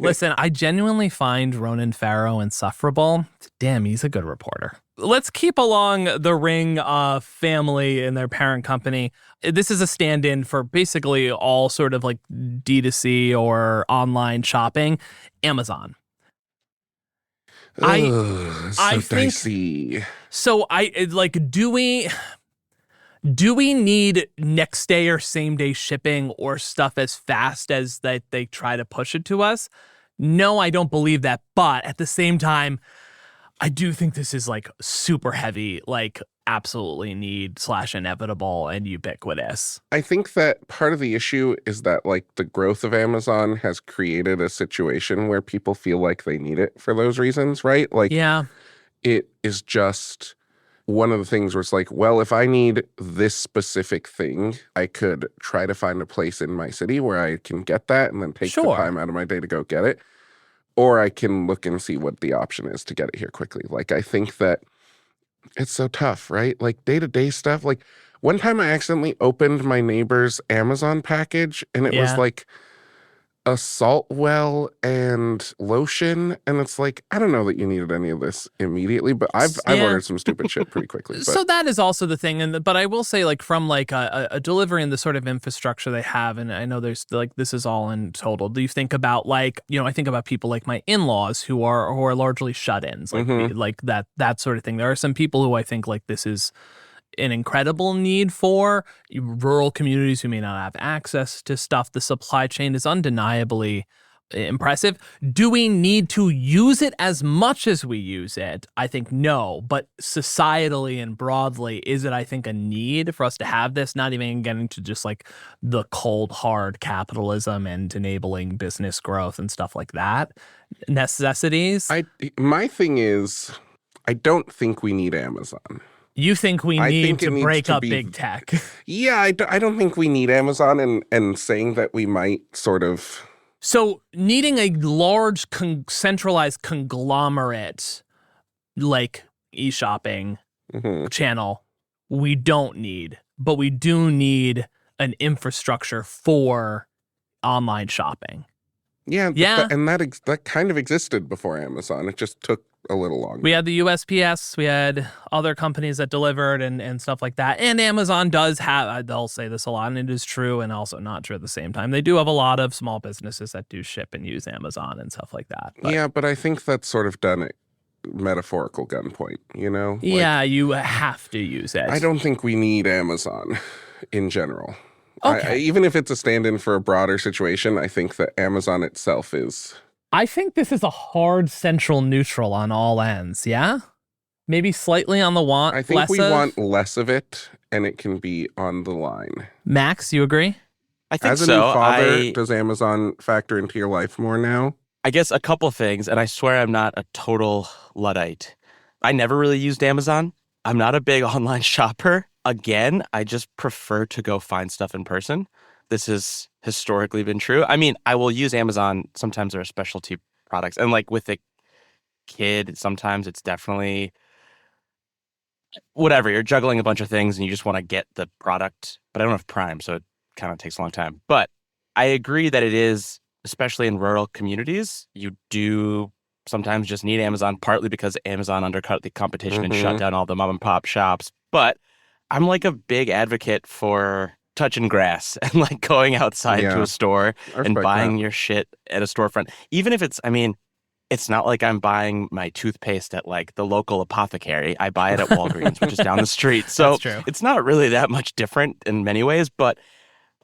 Listen, I genuinely find Ronan Farrow insufferable. Damn, he's a good reporter. Let's keep along the Ring family and their parent company. This is a stand-in for basically all sort of like D2C or online shopping. Amazon. I think dicey. So do we need next day or same day shipping or stuff as fast as that they try to push it to us? No, I don't believe that. But at the same time, I do think this is like super heavy, like absolutely need / inevitable and ubiquitous. I think that part of the issue is that like the growth of Amazon has created a situation where people feel like they need it for those reasons, right? Like, yeah, it is just one of the things where it's like, well, if I need this specific thing, I could try to find a place in my city where I can get that and then take the time out of my day to go get it. Or I can look and see what the option is to get it here quickly. Like, I think that it's so tough, right? Like day-to-day stuff. Like one time I accidentally opened my neighbor's Amazon package and it was like a salt well and lotion. And it's like, I don't know that you needed any of this immediately, but I've ordered some stupid shit pretty quickly. But. So that is also the thing. But I will say like from like a delivery and the sort of infrastructure they have, and I know there's like, this is all in total. Do you think about like, you know, I think about people like my in-laws who are largely shut-ins, like like that sort of thing. There are some people who I think like this is an incredible need for rural communities who may not have access to stuff. The supply chain is undeniably impressive. Do we need to use it as much as we use it? I think no, but societally and broadly, is it, I think, a need for us to have this? Not even getting to just like the cold, hard capitalism and enabling business growth and stuff like that. Necessities. My thing is, I don't think we need Amazon. You think we need to break up big tech? Yeah, I don't think we need Amazon, and saying that we might sort of... So needing a large centralized conglomerate like e-shopping channel, we don't need, but we do need an infrastructure for online shopping. Yeah. And that kind of existed before Amazon. It just took a little longer. We had the USPS, we had other companies that delivered and stuff like that. And Amazon does have, they'll say this a lot, and it is true and also not true at the same time. They do have a lot of small businesses that do ship and use Amazon and stuff like that. But I think that's sort of done at metaphorical gunpoint, you know? Yeah, you have to use it. I don't think we need Amazon in general. Okay. Even if it's a stand-in for a broader situation, I think that Amazon itself is... I think this is a hard central neutral on all ends, yeah? Maybe slightly on the want. I think we want less of it, and it can be on the line. Max, you agree? I think so. As a new father, does Amazon factor into your life more now? I guess a couple things, and I swear I'm not a total Luddite. I never really used Amazon. I'm not a big online shopper. Again, I just prefer to go find stuff in person. This has historically been true. I mean, I will use Amazon. Sometimes there are specialty products. And like with a kid, sometimes it's definitely whatever. You're juggling a bunch of things and you just want to get the product. But I don't have Prime, so it kind of takes a long time. But I agree that it is, especially in rural communities, you do sometimes just need Amazon, partly because Amazon undercut the competition and shut down all the mom and pop shops. But I'm like a big advocate for touching grass and like going outside to a store and buying your shit at a storefront. Even if it's, I mean, it's not like I'm buying my toothpaste at like the local apothecary. I buy it at Walgreens, which is down the street. So it's not really that much different in many ways, but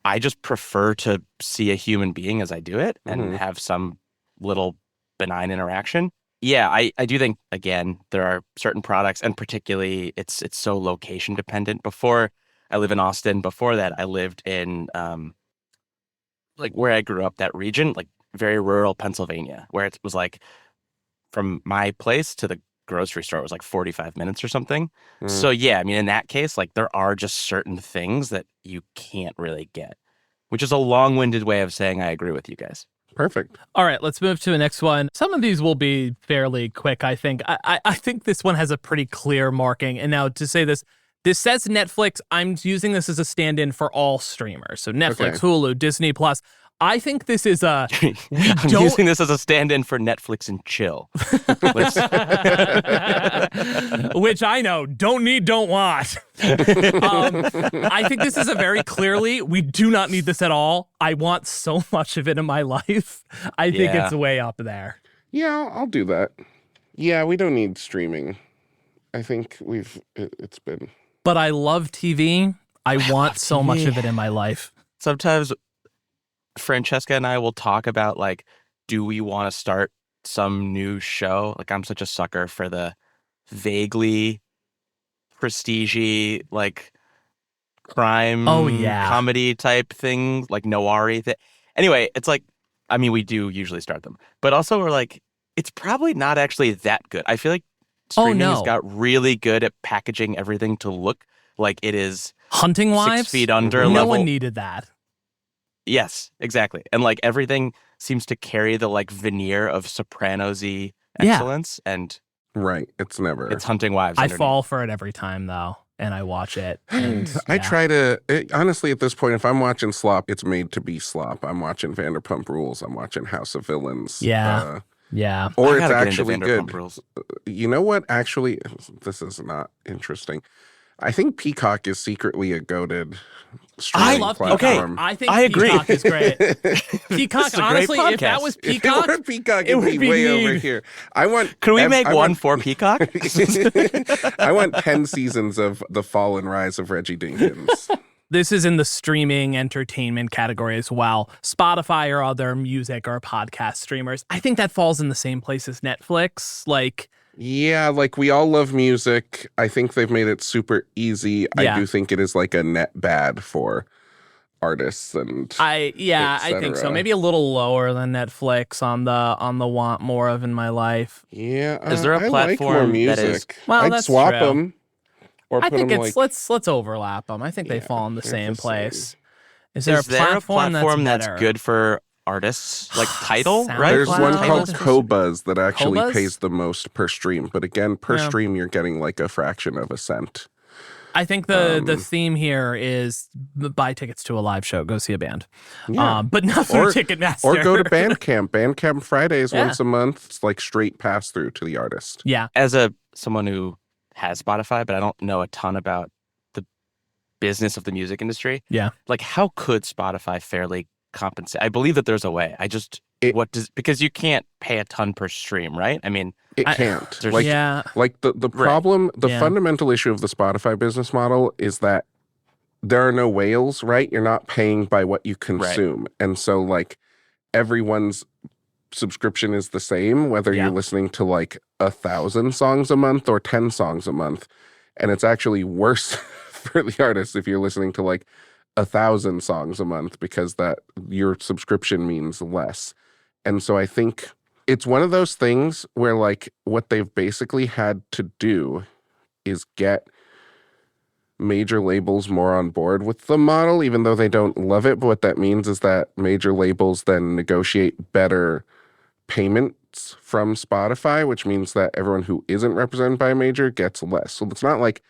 I just prefer to see a human being as I do it and have some little benign interaction. Yeah, I do think, again, there are certain products, and particularly it's so location dependent. Before I live in Austin. Before that, I lived in like where I grew up, that region, like very rural Pennsylvania, where it was like from my place to the grocery store was like 45 minutes or something. So yeah, I mean, in that case, like there are just certain things that you can't really get, which is a long-winded way of saying I agree with you guys. Perfect. All right, let's move to the next one. Some of these will be fairly quick, I think. I think this one has a pretty clear marking. And now to say this says Netflix. I'm using this as a stand-in for all streamers. So Netflix, Hulu, Disney Plus. I think this is a... I'm using this as a stand-in for Netflix and chill. Which I know, don't need, don't want. I think this is a very clearly, we do not need this at all. I want so much of it in my life. I think it's way up there. Yeah, I'll do that. Yeah, we don't need streaming. I think it's been... But I love TV. I want so much of it in my life. Sometimes Francesca and I will talk about, like, do we want to start some new show? Like, I'm such a sucker for the vaguely prestige-y, like, crime comedy type things, like noir-y. Anyway, it's like, I mean, we do usually start them. But also we're like, it's probably not actually that good. I feel like streaming has got really good at packaging everything to look like it is Hunting Wives? 6 feet under No level. one needed that. Yes, exactly. And like everything seems to carry the like veneer of Sopranos-y excellence. And it's never. It's Hunting Wives. I fall for it every time though, and I watch it. And, I try to, honestly, at this point, if I'm watching slop, it's made to be slop. I'm watching Vanderpump Rules. I'm watching House of Villains. Yeah. Or it's actually good. You know what? Actually, this is not interesting. I think Peacock is secretly a goated streaming love platform. Peacock. I think I agree. Peacock is great. Peacock, This is a great honestly, if that podcast. was If it Peacock, were Peacock, it it'd would be be way me. over here. I want. Could we make I one want, for Peacock? I want 10 seasons of The Fall and Rise of Reggie Dinkins. this is in the streaming entertainment category as well. Spotify or other music or podcast streamers. I think that falls in the same place as Netflix. Like, Yeah, like we all love music. I think they've made it super easy. Yeah. I do think it is like a net bad for artists and I think so. cetera. Maybe a little lower than Netflix on the want more of in my life. yeah. Is there a I like more platform that music. is- Well, I'd that's swap true. them or I put think them it's like let's overlap them. I think they Yeah, fall in the they're same the place. same. Is there Is there a platform that's that's better? good for artists? Like Tidal, SoundCloud. right? There's one Wow. called Tidal. Qobuz that actually Qobuz? pays the most per stream. But again, per Yeah. stream, you're getting like a fraction of a cent. I think the theme here is buy tickets to a live show, go see a band. Yeah. But not through Or- Ticketmaster. Or go to Bandcamp. Bandcamp Fridays Yeah. once a month. It's like straight pass through to the artist. Yeah. As someone who has Spotify, but I don't know a ton about the business of the music industry. Yeah. Like, how could Spotify fairly compensate? I believe that there's a way. Because you can't pay a ton per stream, right? I mean, It I- can't. There's- Like, yeah. Like the Right. problem, the Yeah. fundamental issue of the Spotify business model is that there are no whales, right? You're not paying by what you consume. And so like everyone's subscription is the same, whether Yeah. you're listening to like 1,000 songs a month or 10 songs a month. And it's actually worse for the artists if you're listening to like 1,000 songs a month because that your subscription means less. And so I think it's one of those things where like what they've basically had to do is get major labels more on board with the model, even though they don't love it. But what that means is that major labels then negotiate better payments from Spotify, which means that everyone who isn't represented by a major gets less. So it's not like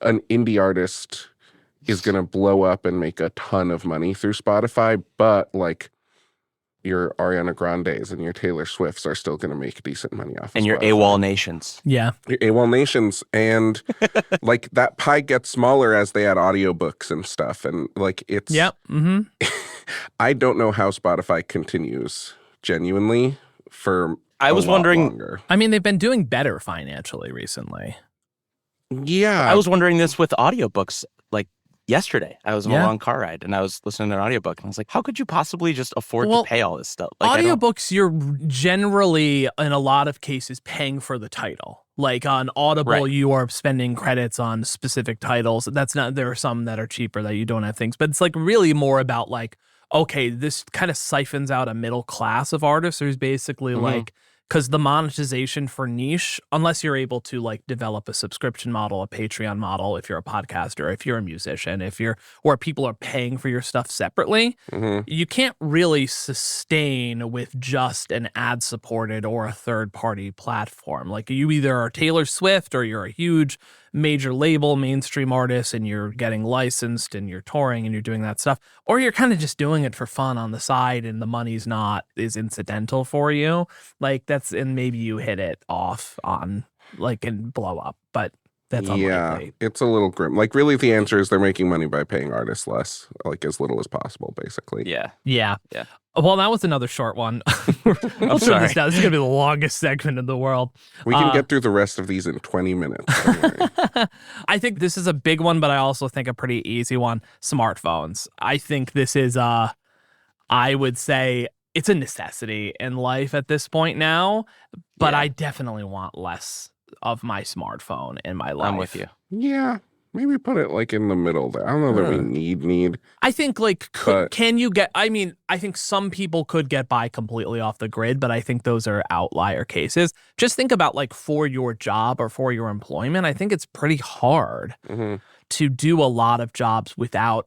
an indie artist is going to blow up and make a ton of money through Spotify, but like your Ariana Grandes and your Taylor Swifts are still going to make decent money off of and your Spotify. AWOL nations. Yeah. Your AWOL nations, and like that pie gets smaller as they add audiobooks and stuff, and like it's Yep. Mm-hmm. I don't know how Spotify continues genuinely for I a was lot wondering- longer. I mean, they've been doing better financially recently. Yeah, I was wondering this with audiobooks. Like yesterday, I was on Yeah. a long car ride and I was listening to an audiobook and I was like, how could you possibly just afford Well, to pay all this stuff? Like, I don't- Audiobooks, you're generally, in a lot of cases, paying for the title. Like on Audible, Right. you are spending credits on specific titles. That's not, there are some that are cheaper that you don't have things, but it's like really more about like, okay, this kind of siphons out a middle class of artists who's basically Mhm. like, because the monetization for niche, unless you're able to like develop a subscription model, a Patreon model, if you're a podcaster, if you're a musician, or people are paying for your stuff separately, Mhm. you can't really sustain with just an ad supported or a third party platform. Like you either are Taylor Swift or you're a huge major label mainstream artist and you're getting licensed and you're touring and you're doing that stuff, or you're kind of just doing it for fun on the side and the money's is incidental for you. Like and maybe you hit it off on like and blow up, but that's yeah, unlikely. it's a little grim. Like really, the answer is they're making money by paying artists less, like as little as possible, basically. Yeah. Yeah. Yeah. Well, that was another short one. We'll trim sorry. this down. This is going to be the longest segment in the world. We can get through the rest of these in 20 minutes. Don't worry. I think this is a big one, but I also think a pretty easy one. Smartphones. I think this is, I would say it's a necessity in life at this point now, but Yeah. I definitely want less of my smartphone in my life. I'm with you. Yeah, maybe put it like in the middle there. I don't know that we need. I think like But- can you get I mean I think some people could get by completely off the grid, but I think those are outlier cases. Just think about like for your job or for your employment, I think it's pretty hard Mhm. to do a lot of jobs without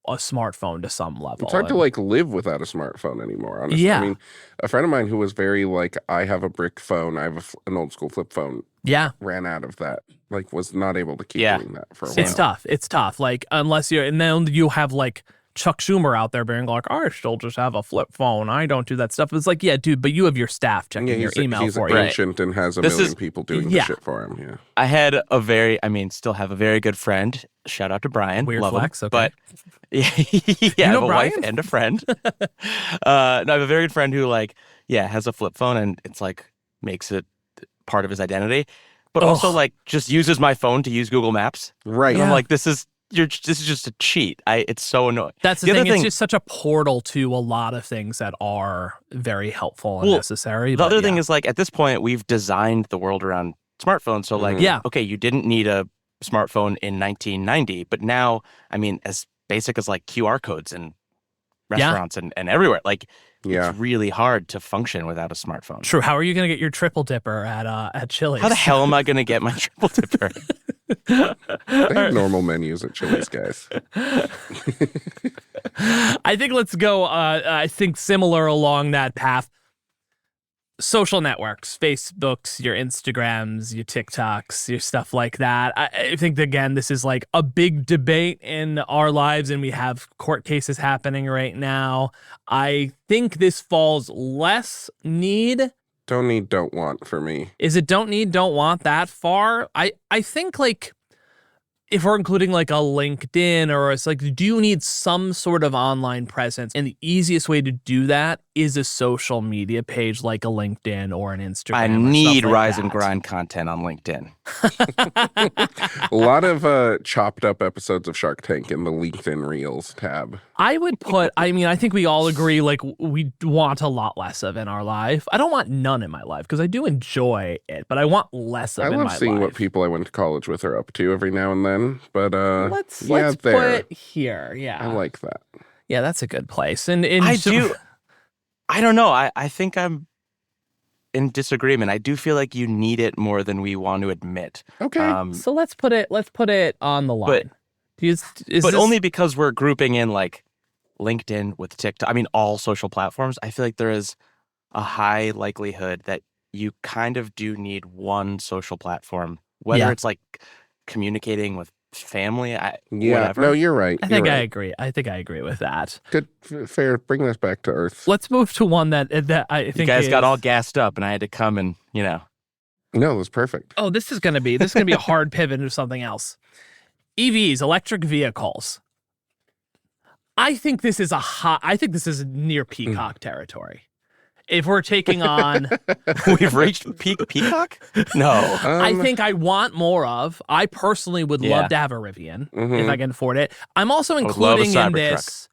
a smartphone to some level. It's hard to And- like live without a smartphone anymore, honestly. Yeah. I mean, a friend of mine who was very like, I have a brick phone, I have an old school flip phone, yeah. ran out of that, like was not able to keep Yeah. doing that for a Same. while. It's tough. It's tough. Like unless and then you have like Chuck Schumer out there being like, I still just have a flip phone. I don't do that stuff. It's like, yeah, dude, but you have your staff checking your email for you. He's ancient and has a million people doing the shit for him. Yeah. I had still have a very good friend. Shout out to Brian. Weird Love flex, him. okay. But yeah, I have a wife and a friend. No, I have a very good friend who has a flip phone, and it's like makes it part of his identity. But also just uses my phone to use Google Maps. Right. And I'm like, this is just a cheat. It's so annoying. That's the thing. It's just such a portal to a lot of things that are very helpful and necessary. The other thing is at this point, we've designed the world around smartphones. So okay, you didn't need a smartphone in 1990, but now, as basic as QR codes in restaurants and everywhere, it's really hard to function without a smartphone. True. How are you going to get your triple dipper at Chili's? How the hell am I going to get my triple dipper? They have normal menus at Chili's, guys. I think let's go, I think similar along that path. Social networks, Facebooks, your Instagrams, your TikToks, your stuff like that. I think, again, this is a big debate in our lives, and we have court cases happening right now. I think this falls less need. Don't need, don't want for me. Is it don't need, don't want that far? I think if we're including a LinkedIn, or it's do you need some sort of online presence? And the easiest way to do that is a social media page like a LinkedIn or an Instagram. I need Rise and Grind content on LinkedIn. A lot of chopped up episodes of Shark Tank in the LinkedIn Reels tab. I would put, I think we all agree, we want a lot less of in our life. I don't want none in my life because I do enjoy it, but I want less of it in my life. I love seeing what people I went to college with are up to every now and then, but let's put it here. Yeah. I like that. Yeah, that's a good place. And I don't know. I think I'm in disagreement. I do feel like you need it more than we want to admit. Okay. So let's put it on the line. But only because we're grouping in LinkedIn with TikTok. All social platforms. I feel like there is a high likelihood that you kind of do need one social platform, whether it's communicating with family. Whatever. No, you're right. I think I agree. I think I agree with that. Good, fair. Bring this back to earth. Let's move to one that I think you guys got all gassed up, and I had to come and No, it was perfect. Oh, this is gonna be a hard pivot into something else. EVs, electric vehicles. I think this is near peacock territory. If we're taking on... We've reached peak peacock? No. I think I want more of. I personally would love to have a Rivian if I can afford it. I'm also including in this...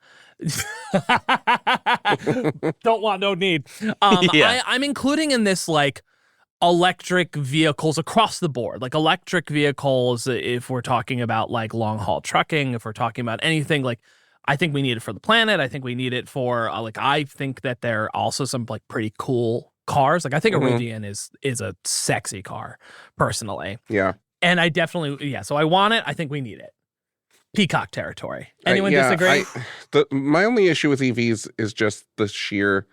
Don't want, no need. I'm including in this electric vehicles across the board. Electric vehicles, if we're talking about long haul trucking, if we're talking about anything I think we need it for the planet. I think we need it for I think that there are also some pretty cool cars. I think a Rivian is a sexy car, personally. Yeah. And I definitely so I want it. I think we need it. Peacock territory. Anyone disagree? My only issue with EVs is just the sheer.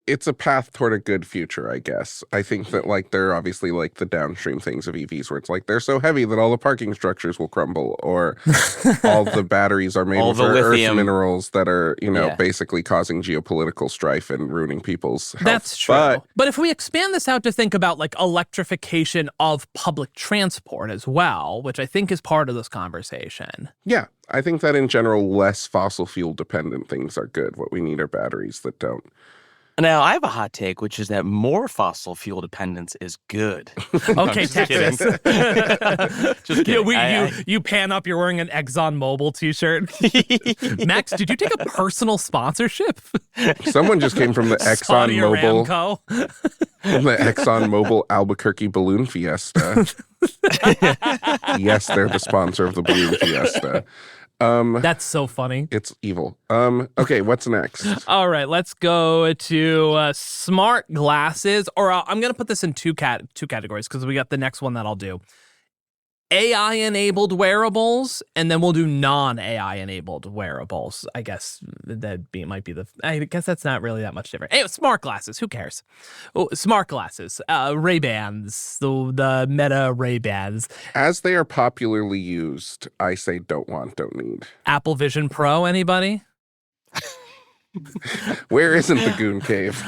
It's a path toward a good future, I guess. I think that they're obviously the downstream things of EVs where it's they're so heavy that all the parking structures will crumble, or all the batteries are made with earth minerals that are, basically causing geopolitical strife and ruining people's health. That's true. But if we expand this out to think about electrification of public transport as well, which I think is part of this conversation. Yeah, I think that in general, less fossil fuel dependent things are good. What we need are batteries that don't. Now, I have a hot take, which is that more fossil fuel dependence is good. Okay, Texas. Just kidding. You pan up, you're wearing an ExxonMobil t-shirt. Max, did you take a personal sponsorship? Someone just came from the ExxonMobil. From the ExxonMobil Albuquerque Balloon Fiesta. Yes, they're the sponsor of the Balloon Fiesta. That's so funny. It's evil. Okay, what's next? All right, let's go to smart glasses. Or I'm going to put this in two categories because we got the next one that I'll do. AI-enabled wearables, and then we'll do non-AI-enabled wearables. I guess might be I guess that's not really that much different. Anyway, smart glasses. Who cares? Oh, smart glasses. Ray-Bans. The Meta Ray-Bans. As they are popularly used, I say don't want, don't need. Apple Vision Pro. Anybody? Where isn't the Goon Cave?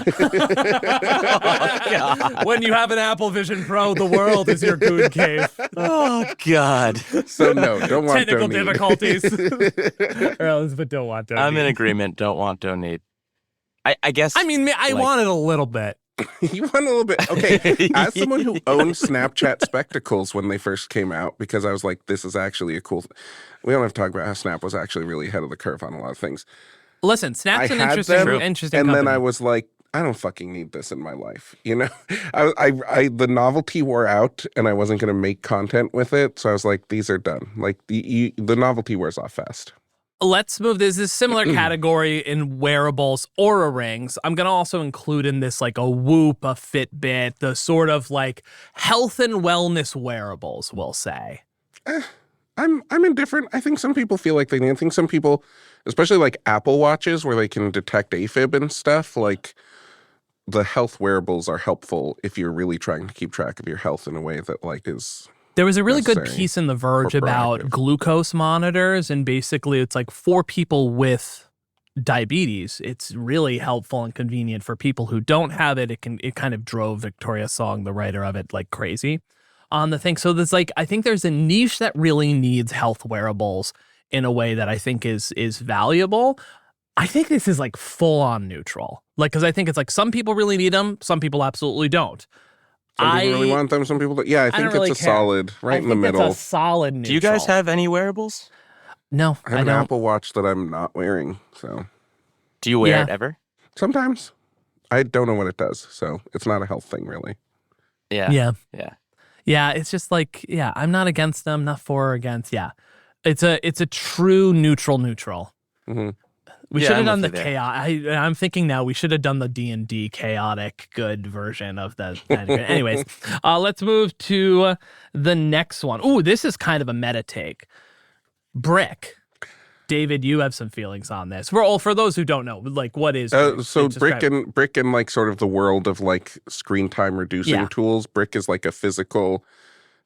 When you have an Apple Vision Pro, the world is your Goon Cave. Oh, God. So no, don't want, Technical don't need. difficulties. Or else, but don't want, don't I'm need. in agreement. Don't want, don't need. I guess. I mean, I wanted a little bit. You want a little bit. Okay, as someone who owned Snapchat spectacles when they first came out, because I was like, this is actually a cool... We don't have to talk about how Snap was actually really ahead of the curve on a lot of things. Listen, Snap's an I had interesting them, company. And then I was like, I don't fucking need this in my life. You know, I the novelty wore out, and I wasn't going to make content with it. So I was like, these are done. Like the novelty wears off fast. Let's move. There's this similar category in wearables, Aura rings. I'm going to also include in this like a Whoop, a Fitbit, the sort of like health and wellness wearables, we'll say. I'm indifferent. I think some people feel like they need. I think some people, especially like Apple Watches where they can detect AFib and stuff, like the health wearables are helpful if you're really trying to keep track of your health in a way that like is... There was a really good necessary piece in The Verge or about proactive. glucose monitors, and basically it's like for people with diabetes, it's really helpful and convenient. For people who don't have it, it kind of drove Victoria Song, the writer of it, like crazy on the thing. So there's like, I think there's a niche that really needs health wearables in a way that I think is valuable. I think this is like full on neutral. Like, because I think it's like some people really need them, some people absolutely don't. Some people really want them, some people don't. Yeah, I think don't it's really a care. solid, right in the middle. That's a solid neutral. Do you guys have any wearables? No, I have an Apple Watch that I'm not wearing, so Do you wear it ever? sometimes. I don't know what it does, so it's not a health thing, really. Yeah. Yeah. Yeah. Yeah, it's just like, yeah, I'm not against them, not for or against. Yeah, it's a true neutral. Mm-hmm. We Yeah, should have I'm done the with you there. chaos. I'm thinking now we should have done the D&D chaotic good version of the. Anyways, let's move to the next one. Ooh, this is kind of a meta take. Brick. David, you have some feelings on this. For those who don't know, like what is Brick? So Describe- Brick and like sort of the world of like screen time reducing tools. Brick is like a physical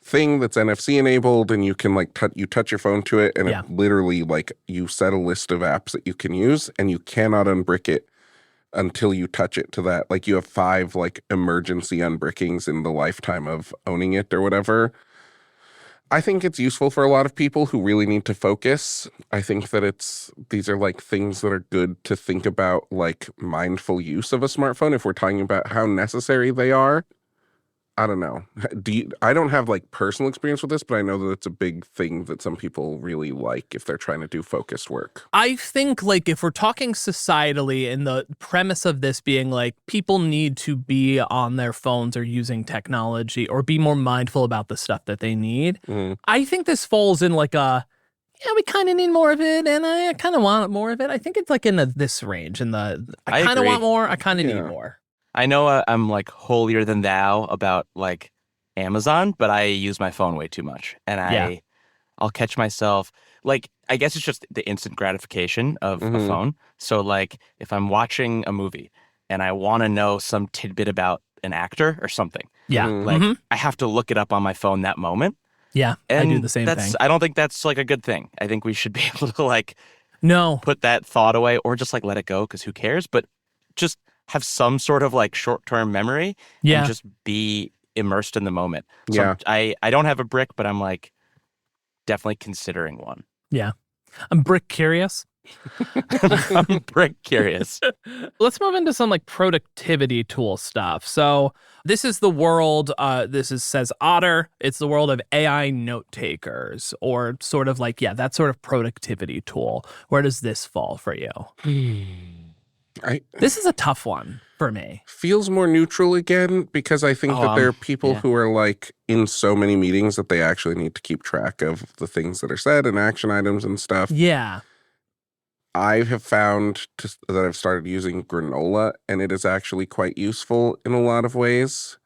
thing that's NFC enabled, and you can like you touch your phone to it, and it literally like you set a list of apps that you can use, and you cannot unbrick it until you touch it to that. Like you have 5 like emergency unbrickings in the lifetime of owning it or whatever. I think it's useful for a lot of people who really need to focus. I think that these are like things that are good to think about, like mindful use of a smartphone. If we're talking about how necessary they are, I don't know. I don't have like personal experience with this, but I know that it's a big thing that some people really like if they're trying to do focused work. I think like if we're talking societally, and the premise of this being like people need to be on their phones or using technology or be more mindful about the stuff that they need. Mm-hmm. I think this falls in like we kind of need more of it, and I kind of want more of it. I think it's like in this range, I kind of agree. want more, I kind of need more. I know I'm like holier than thou about like Amazon, but I use my phone way too much, and I'll catch myself like, I guess it's just the instant gratification of a phone. So like if I'm watching a movie and I want to know some tidbit about an actor or something, like I have to look it up on my phone that moment. Yeah, And I do the same thing. I don't think that's like a good thing. I think we should be able to like put that thought away, or just like let it go because who cares? But just have some sort of like short-term memory and just be immersed in the moment. So I don't have a Brick, but I'm like definitely considering one. Yeah. I'm Brick curious. I'm Brick curious. Let's move into some like productivity tool stuff. So this is the world, says Otter. It's the world of AI note takers, or sort of like, that sort of productivity tool. Where does this fall for you? This is a tough one for me. Feels more neutral again, because I think that there are people who are like in so many meetings that they actually need to keep track of the things that are said and action items and stuff. Yeah. I have found that I've started using Granola, and it is actually quite useful in a lot of ways.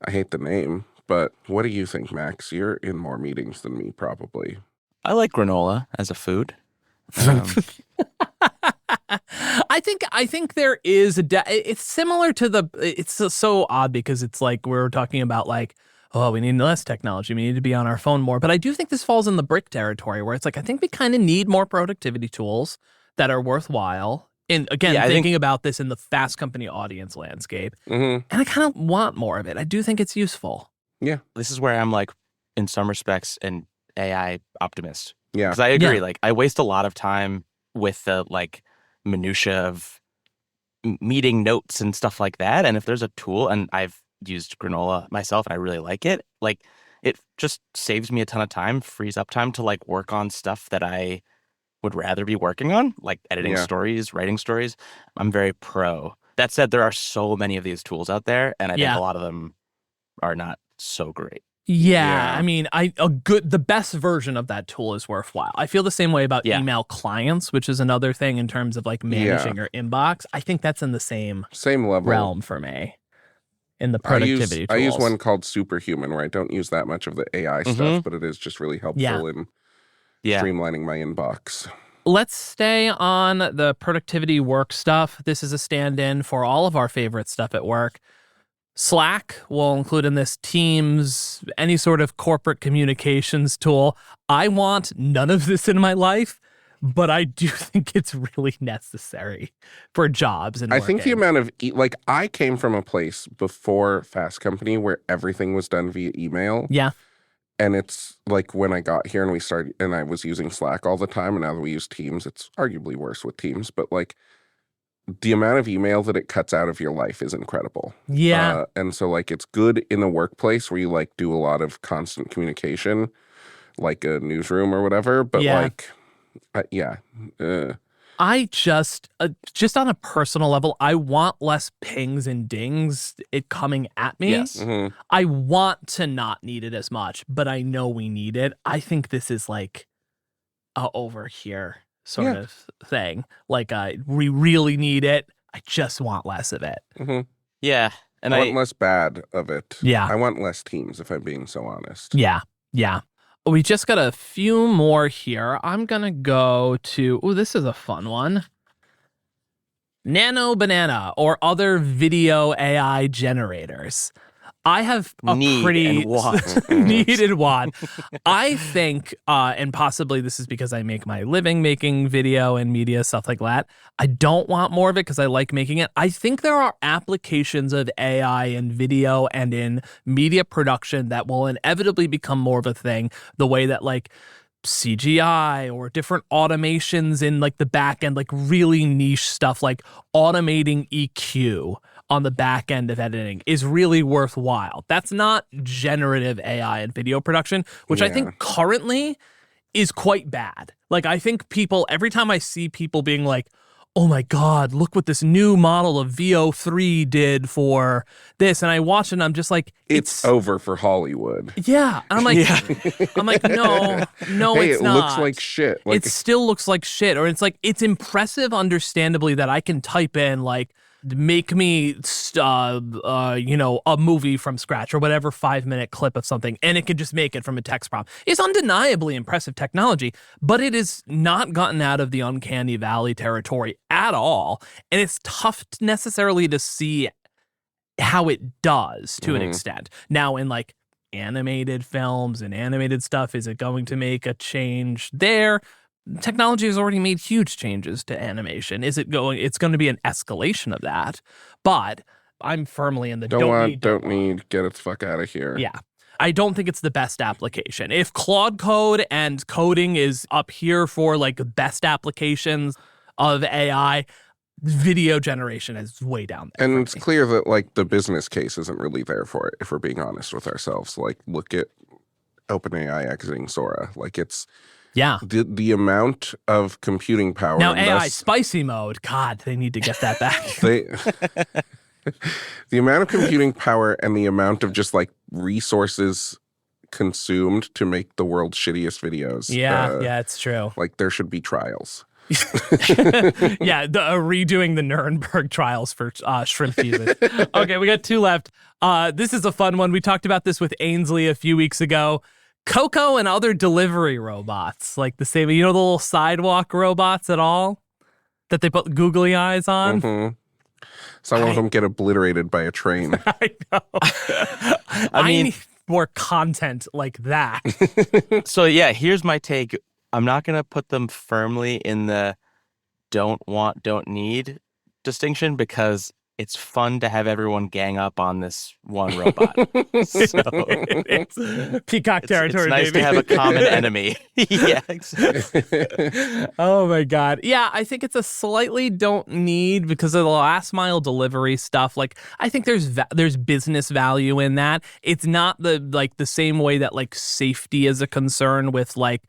I hate the name, But what do you think, Max? You're in more meetings than me, probably. I like granola as a food. Um, I think there is it's similar to it's so odd because it's like we're talking about like, oh, we need less technology, we need to be on our phone more, but I do think this falls in the brick territory where it's like I think we kind of need more productivity tools that are worthwhile. And again, thinking about this in the fast company audience landscape, Mm-hmm. and I kind of want more of it. I do think it's useful. Yeah. this is where I'm like, in some respects, an AI optimist. Yeah. Because I agree. Yeah. Like, I waste a lot of time with the like minutia of meeting notes and stuff like that. And if there's a tool, and I've used granola myself and I really like it, like it just saves me a ton of time, frees up time to like work on stuff that I would rather be working on, like editing Yeah. stories, writing stories. I'm very pro. That said, there are so many of these tools out there, and I think Yeah. a lot of them are not so great. Yeah, Yeah. I mean, the best version of that tool is worthwhile. I feel the same way about Yeah. email clients, which is another thing in terms of like managing your inbox. I think that's in the same Same level. realm for me in the I productivity tools. use one called Superhuman, where I don't use that much of the AI stuff, but it is just really helpful Yeah. in Yeah. streamlining my inbox. Let's stay on the productivity work stuff. This is a stand-in for all of our favorite stuff at work. Slack will include in this Teams, any sort of corporate communications tool. I want none of this in my life, but I do think it's really necessary for jobs and I think the working. amount of like I came from a place before Fast Company where everything was done via email. Yeah. And it's like when I got here and I was using Slack all the time, and now that we use Teams, it's arguably worse with Teams, but like the amount of email that it cuts out of your life is incredible. Yeah. And so like it's good in the workplace where you like do a lot of constant communication, like a newsroom or whatever, but Yeah. like, I just on a personal level, I want less pings and dings it coming at me. Yes. mhm. I want to not need it as much, but I know we need it. I think this is like a over here sort Yeah. of thing. Like we really need it. I just want less of it. Mhm. Yeah. And I want less bad of it. Yeah. I want less Teams, if I'm being so honest. Yeah. Yeah. We just got a few more here. I'm going to go to, this is a fun one. Nano Banana or other video AI generators. I have a Need pretty and want. need and want. I think, and possibly this is because I make my living making video and media, stuff like that. I don't want more of it because I like making it. I think there are applications of AI in video and in media production that will inevitably become more of a thing, the way that like CGI or different automations in like the back end, like really niche stuff like automating EQ on the back end of editing is really worthwhile. That's not generative AI in video production, which I Yeah. think currently is quite bad. Like I think people, every time I see people being like, oh my God, look what this new model of VO3 did for this. And I watch it and I'm just like, It's over for Hollywood. yeah. And I'm like, I'm like, no, Hey, it's it not. looks like shit. Like It still looks like shit. Or it's like, it's impressive, understandably, that I can type in like, make me, a movie from scratch or whatever 5-minute clip of something, and it can just make it from a text prompt. It's undeniably impressive technology, but it has not gotten out of the uncanny valley territory at all. And it's tough necessarily to see how it does to an extent. Now, in like animated films and animated stuff, is it going to make a change there? Technology has already made huge changes to animation. It's going to be an escalation of that, but I'm firmly in the don't need, get it the fuck out of here. Yeah. I don't think it's the best application. If Claude Code and coding is up here for like best applications of AI, video generation is way down there. And for it's me. clear that like the business case isn't really there for it, if we're being honest with ourselves. Like look at OpenAI exiting Sora. Like it's Yeah. the amount of computing power. Now and AI thus spicy mode. God, they need to get that back. the amount of computing power and the amount of just like resources consumed to make the world's shittiest videos. Yeah, it's true. Like there should be trials. Yeah, redoing the Nuremberg trials for shrimp Jesus. Okay, we got 2 left. This is a fun one. We talked about this with Ainsley a few weeks ago. Coco and other delivery robots, like the same, the little sidewalk robots at all that they put googly eyes on. Mm-hmm. Some of them get obliterated by a train. I know. I mean, need more content like that. So yeah, here's my take. I'm not going to put them firmly in the don't want, don't need distinction because it's fun to have everyone gang up on this one robot. So it's peacock territory, it's nice baby. to have a common enemy. Yeah, exactly. Oh my God. Yeah, I think it's a slightly don't need because of the last mile delivery stuff. Like, I think there's business value in that. It's not the same way that like safety is a concern with like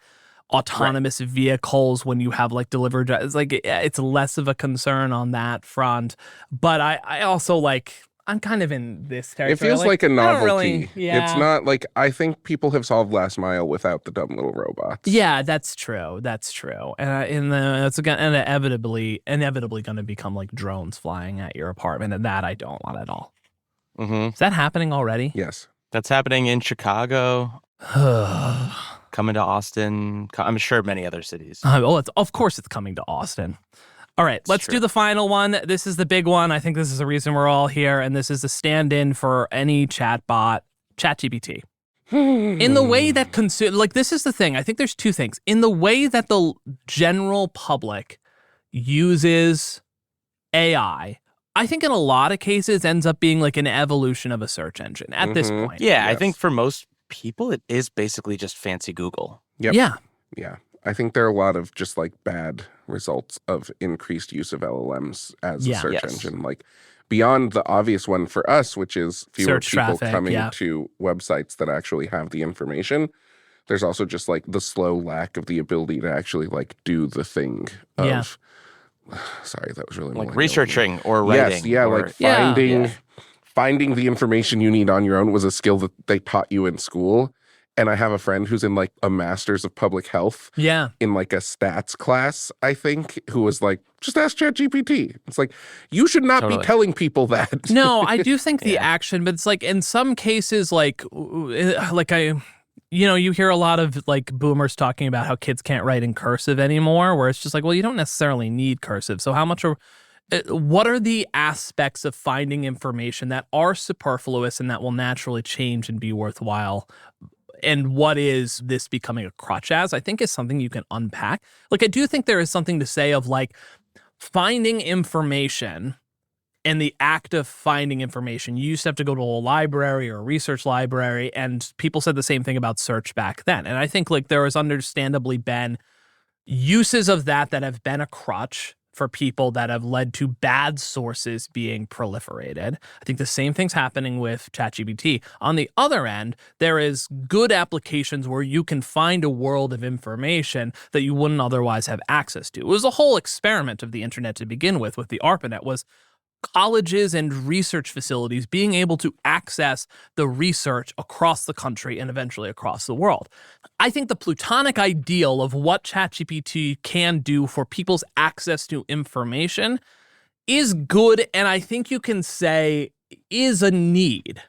autonomous vehicles when you have like delivery drivers. It's like it's less of a concern on that front. But I also like I'm kind of in this territory. It feels like a novelty. Yeah. It's not like I think people have solved last mile without the dumb little robots. Yeah, that's true. That's true. And it's again inevitably going to become like drones flying at your apartment, and that I don't want at all. Mm-hmm. Is that happening already? Yes. That's happening in Chicago. Coming to Austin. I'm sure many other cities. Of course it's coming to Austin. All right, let's do the final one. This is the big one. I think this is the reason we're all here, and this is the stand-in for any chatbot, ChatGPT. In the way that this is the thing. I think there's 2 things. In the way that the general public uses AI, I think in a lot of cases ends up being like an evolution of a search engine at this point. Yeah, yes. I think for most people, it is basically just fancy Google. Yep. Yeah. Yeah. I think there are a lot of just like bad results of increased use of LLMs as a search engine. Like beyond the obvious one for us, which is fewer search people traffic, coming to websites that actually have the information. There's also just like the slow lack of the ability to actually like do the thing of sorry, that was really like researching or writing. Yes, yeah, like finding the information you need on your own was a skill that they taught you in school. And I have a friend who's in like a master's of public health. Yeah. In like a stats class, I think, who was like, just ask ChatGPT. It's like, you should not be telling people that. No, I do think the action, but it's like in some cases, you hear a lot of like boomers talking about how kids can't write in cursive anymore, where it's just like, well, you don't necessarily need cursive. So what are the aspects of finding information that are superfluous and that will naturally change and be worthwhile? And what is this becoming a crutch as? I think is something you can unpack. Like, I do think there is something to say of like finding information and the act of finding information. You used to have to go to a library or a research library, and people said the same thing about search back then. And I think like there has understandably been uses of that have been a crutch for people that have led to bad sources being proliferated. I think the same thing's happening with ChatGPT. On the other end, there is good applications where you can find a world of information that you wouldn't otherwise have access to. It was a whole experiment of the internet to begin with the ARPANET, was colleges and research facilities being able to access the research across the country and eventually across the world. I think the plutonic ideal of what ChatGPT can do for people's access to information is good, and I think you can say is a need.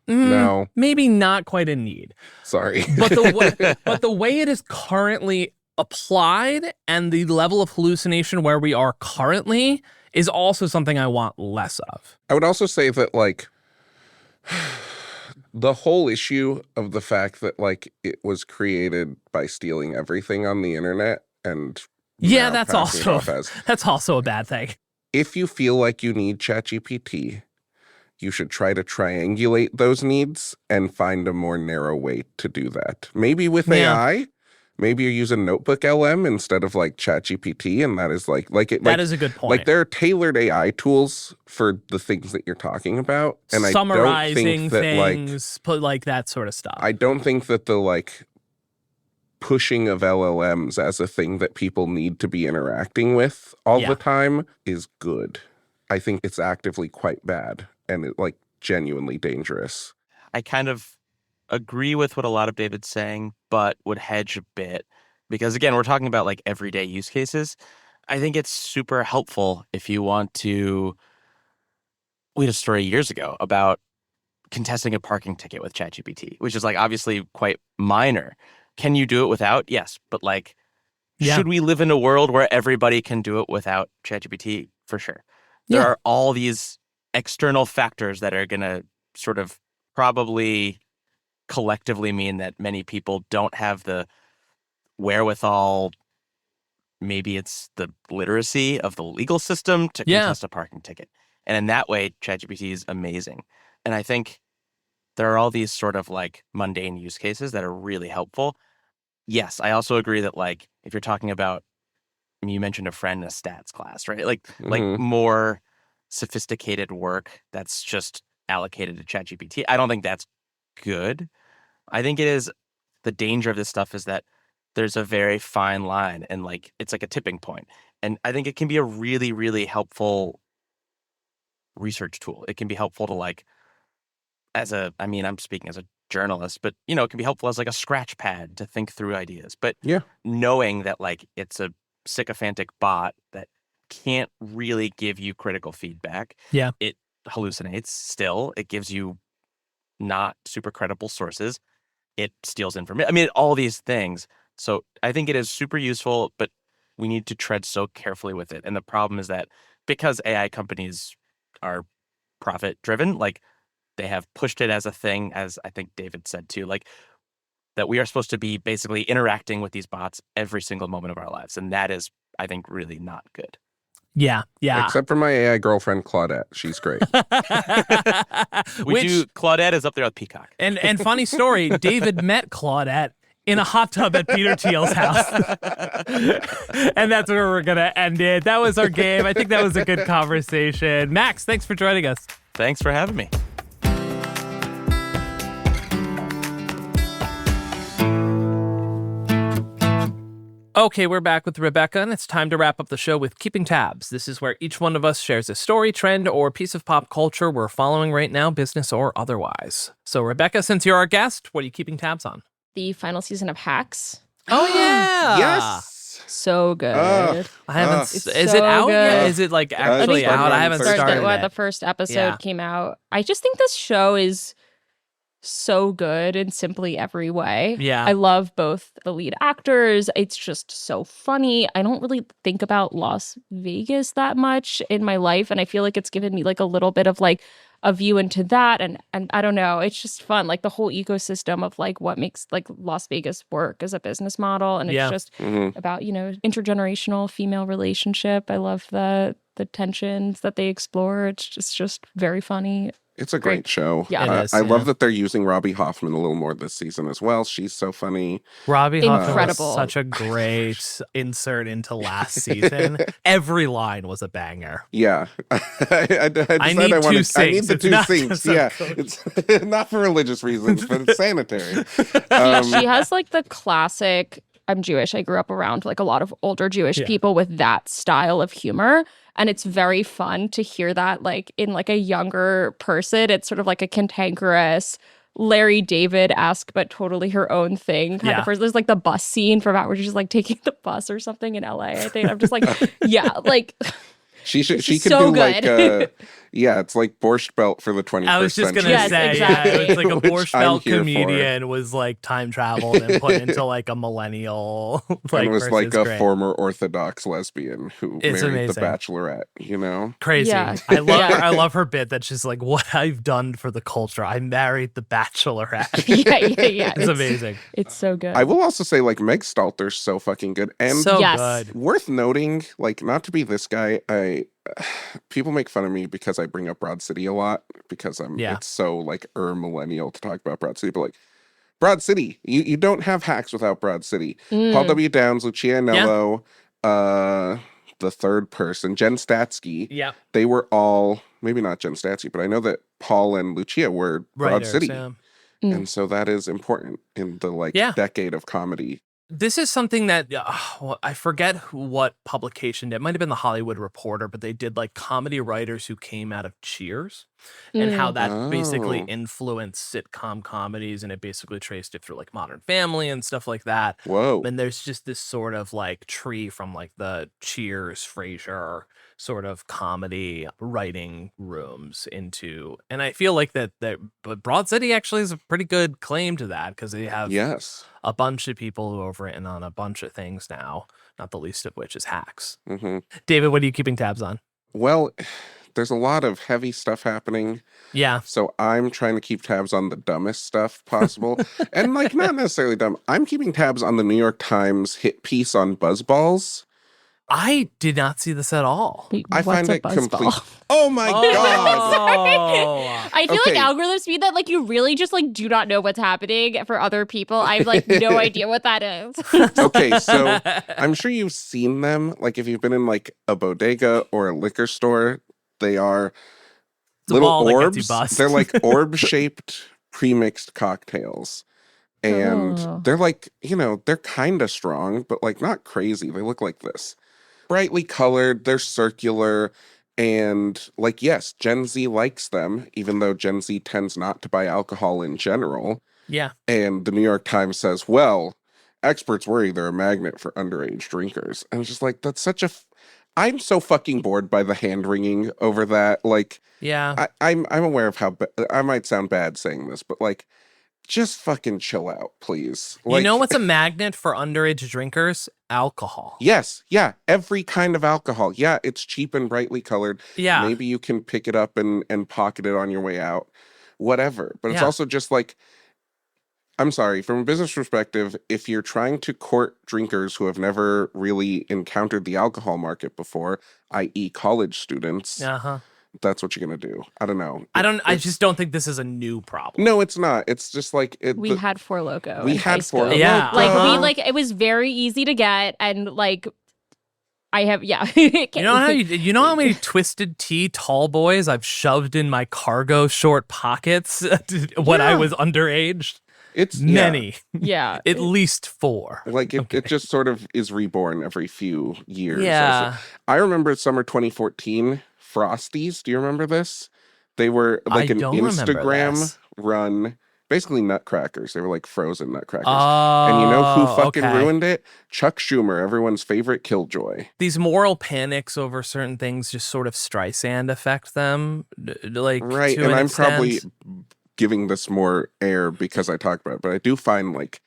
No. Maybe not quite a need. Sorry. But the way it is currently applied and the level of hallucination where we are currently is also something I want less of. I would also say that, like, the whole issue of the fact that, like, it was created by stealing everything on the internet and that's also a bad thing. If you feel like you need ChatGPT, you should try to triangulate those needs and find a more narrow way to do that. Maybe with AI. Maybe you use a notebook LM instead of like ChatGPT, and that is that is a good point. Like there are tailored AI tools for the things that you're talking about, and summarizing I don't think that things, like that sort of stuff. I don't think that the like pushing of LLMs as a thing that people need to be interacting with all the time is good. I think it's actively quite bad and like genuinely dangerous. I kind of agree with what a lot of David's saying, but would hedge a bit. because again, we're talking about like everyday use cases. I think it's super helpful if you want to. We had a story years ago about contesting a parking ticket with ChatGPT, which is like obviously quite minor. Can you do it without? Yes, but like, should we live in a world where everybody can do it without ChatGPT? For sure. There are all these external factors that are going to sort of probably collectively mean that many people don't have the wherewithal. Maybe it's the literacy of the legal system to contest a parking ticket. And in that way, ChatGPT is amazing. And I think there are all these sort of like mundane use cases that are really helpful. Yes, I also agree that like if you're talking about, I mean, you mentioned a friend in a stats class, right? Like more sophisticated work that's just allocated to ChatGPT. I don't think that's good. I think it is, the danger of this stuff is that there's a very fine line and like it's like a tipping point. And I think it can be a really, really helpful research tool. It can be helpful to like, I'm speaking as a journalist, but you know, it can be helpful as like a scratch pad to think through ideas. But knowing that like it's a sycophantic bot that can't really give you critical feedback. It hallucinates still. It gives you not super credible sources. It steals information. I mean, all these things. So I think it is super useful, but we need to tread so carefully with it. And the problem is that because AI companies are profit driven, like they have pushed it as a thing, as I think David said too, like that we are supposed to be basically interacting with these bots every single moment of our lives. And that is, I think, really not good. Yeah. Except for my AI girlfriend, Claudette. She's great. Claudette is up there with Peacock. And funny story, David met Claudette in a hot tub at Peter Thiel's house. And that's where we're going to end it. That was our game. I think that was a good conversation. Max, thanks for joining us. Thanks for having me. Okay, we're back with Rebecca, and it's time to wrap up the show with Keeping Tabs. This is where each one of us shares a story, trend, or piece of pop culture we're following right now, business or otherwise. So, Rebecca, since you're our guest, what are you keeping tabs on? The final season of Hacks. Oh, yeah! Yes! So good. I haven't. Is so it out good. yet? Is it like actually out? I haven't started it. The first episode came out. I just think this show is so good in simply every way. Yeah. I love both the lead actors. It's just so funny. I don't really think about Las Vegas that much in my life, and I feel like it's given me like a little bit of like a view into that, and I don't know, it's just fun, like the whole ecosystem of like what makes like Las Vegas work as a business model, and it's just about, you know, intergenerational female relationship. I love the tensions that they explore. It's just very funny. It's a great show. Yeah. I love that they're using Robbie Hoffman a little more this season as well. She's so funny. Robbie Hoffman Incredible. was such a great insert into last season. Every line was a banger. Yeah. I need the two sinks. Yeah. It's not for religious reasons, but it's sanitary. She has like the classic, I'm Jewish. I grew up around like a lot of older Jewish people with that style of humor. And it's very fun to hear that like in like a younger person. It's sort of like a cantankerous Larry David-esque, but totally her own thing kind of person. There's like the bus scene from where she's like taking the bus or something in LA, I think. I'm just like, like she could so do good. like it's like Borscht Belt for the 21st century. I was just gonna say, it's like a Borscht Belt comedian was like time traveled and put into like a millennial. Like, and was like a former Orthodox lesbian who married the Bachelorette. You know, crazy. Yeah. I love her bit that she's like, "What I've done for the culture, I married the Bachelorette." yeah. It's amazing. It's so good. I will also say like Meg Stalter's so fucking good and so good. Worth noting, like not to be this guy, people make fun of me because I bring up Broad City a lot because it's so like millennial to talk about Broad City, but like Broad City, you don't have Hacks without Broad City. Paul W. Downs, Lucia Anello, the third person, Jen Statsky. They were all, maybe not Jen Statsky, but I know that Paul and Lucia were Broad City. And so that is important in the decade of comedy. This is something that I forget what publication did. It might have been the Hollywood Reporter, but they did like comedy writers who came out of Cheers. and how that basically Oh. influenced sitcom comedies, and it basically traced it through like Modern Family and stuff like that. Whoa. And there's just this sort of like tree from like the Cheers, Frasier sort of comedy writing rooms into, and I feel like but Broad City actually is a pretty good claim to that because they have Yes. a bunch of people who have written on a bunch of things now, not the least of which is Hacks. Hmm. David, what are you keeping tabs on? Well, there's a lot of heavy stuff happening. Yeah. So I'm trying to keep tabs on the dumbest stuff possible. And like, not necessarily dumb. I'm keeping tabs on the New York Times hit piece on buzzballs. I did not see this at all. Wait, I what's find a it buzzball? complete. Oh my God. I feel Okay. like algorithms mean that like you really just like do not know what's happening for other people. I have like no idea what that is. Okay, so I'm sure you've seen them. Like if you've been in like a bodega or a liquor store, they are It's a little ball that gets you orbs. buzzed. They're like orb-shaped pre-mixed cocktails. And Oh. they're like, they're kind of strong, but like not crazy. They look like this. Brightly colored, they're circular, and like, yes, Gen Z likes them, even though Gen Z tends not to buy alcohol in general. Yeah. And the New York Times says, well, experts worry they're a magnet for underage drinkers. And it's just like, that's such I'm so fucking bored by the hand wringing over that. Like, Yeah. I'm aware of how I might sound bad saying this, but like, just fucking chill out, please. Like, you know what's a magnet for underage drinkers? Alcohol. Yes, yeah, every kind of alcohol. Yeah, it's cheap and brightly colored. Yeah. Maybe you can pick it up and pocket it on your way out. Whatever. But it's Yeah. also just like, I'm sorry, from a business perspective, if you're trying to court drinkers who have never really encountered the alcohol market before, i.e. college students, Uh-huh. that's what you're going to do. I don't know. I just don't think this is a new problem. No, it's not. It's just like We had Four Loko. we in high had school. Four Loko. Yeah. Like it was very easy to get, and like I have you know how many Twisted Tea tall boys I've shoved in my cargo short pockets when I Yeah. was underage? It's Many. yeah. At least 4. Like it just sort of is reborn every few years. Yeah. Also. I remember summer 2014 Frosties. Do you remember this? They were like I an don't remember Instagram this. run, basically nutcrackers. They were like frozen nutcrackers. Oh, And you know who fucking okay. ruined it? Chuck Schumer, everyone's favorite killjoy. These moral panics over certain things just sort of Streisand affect them, like Right, to and an I'm extent. probably giving this more air because I talk about it, but I do find like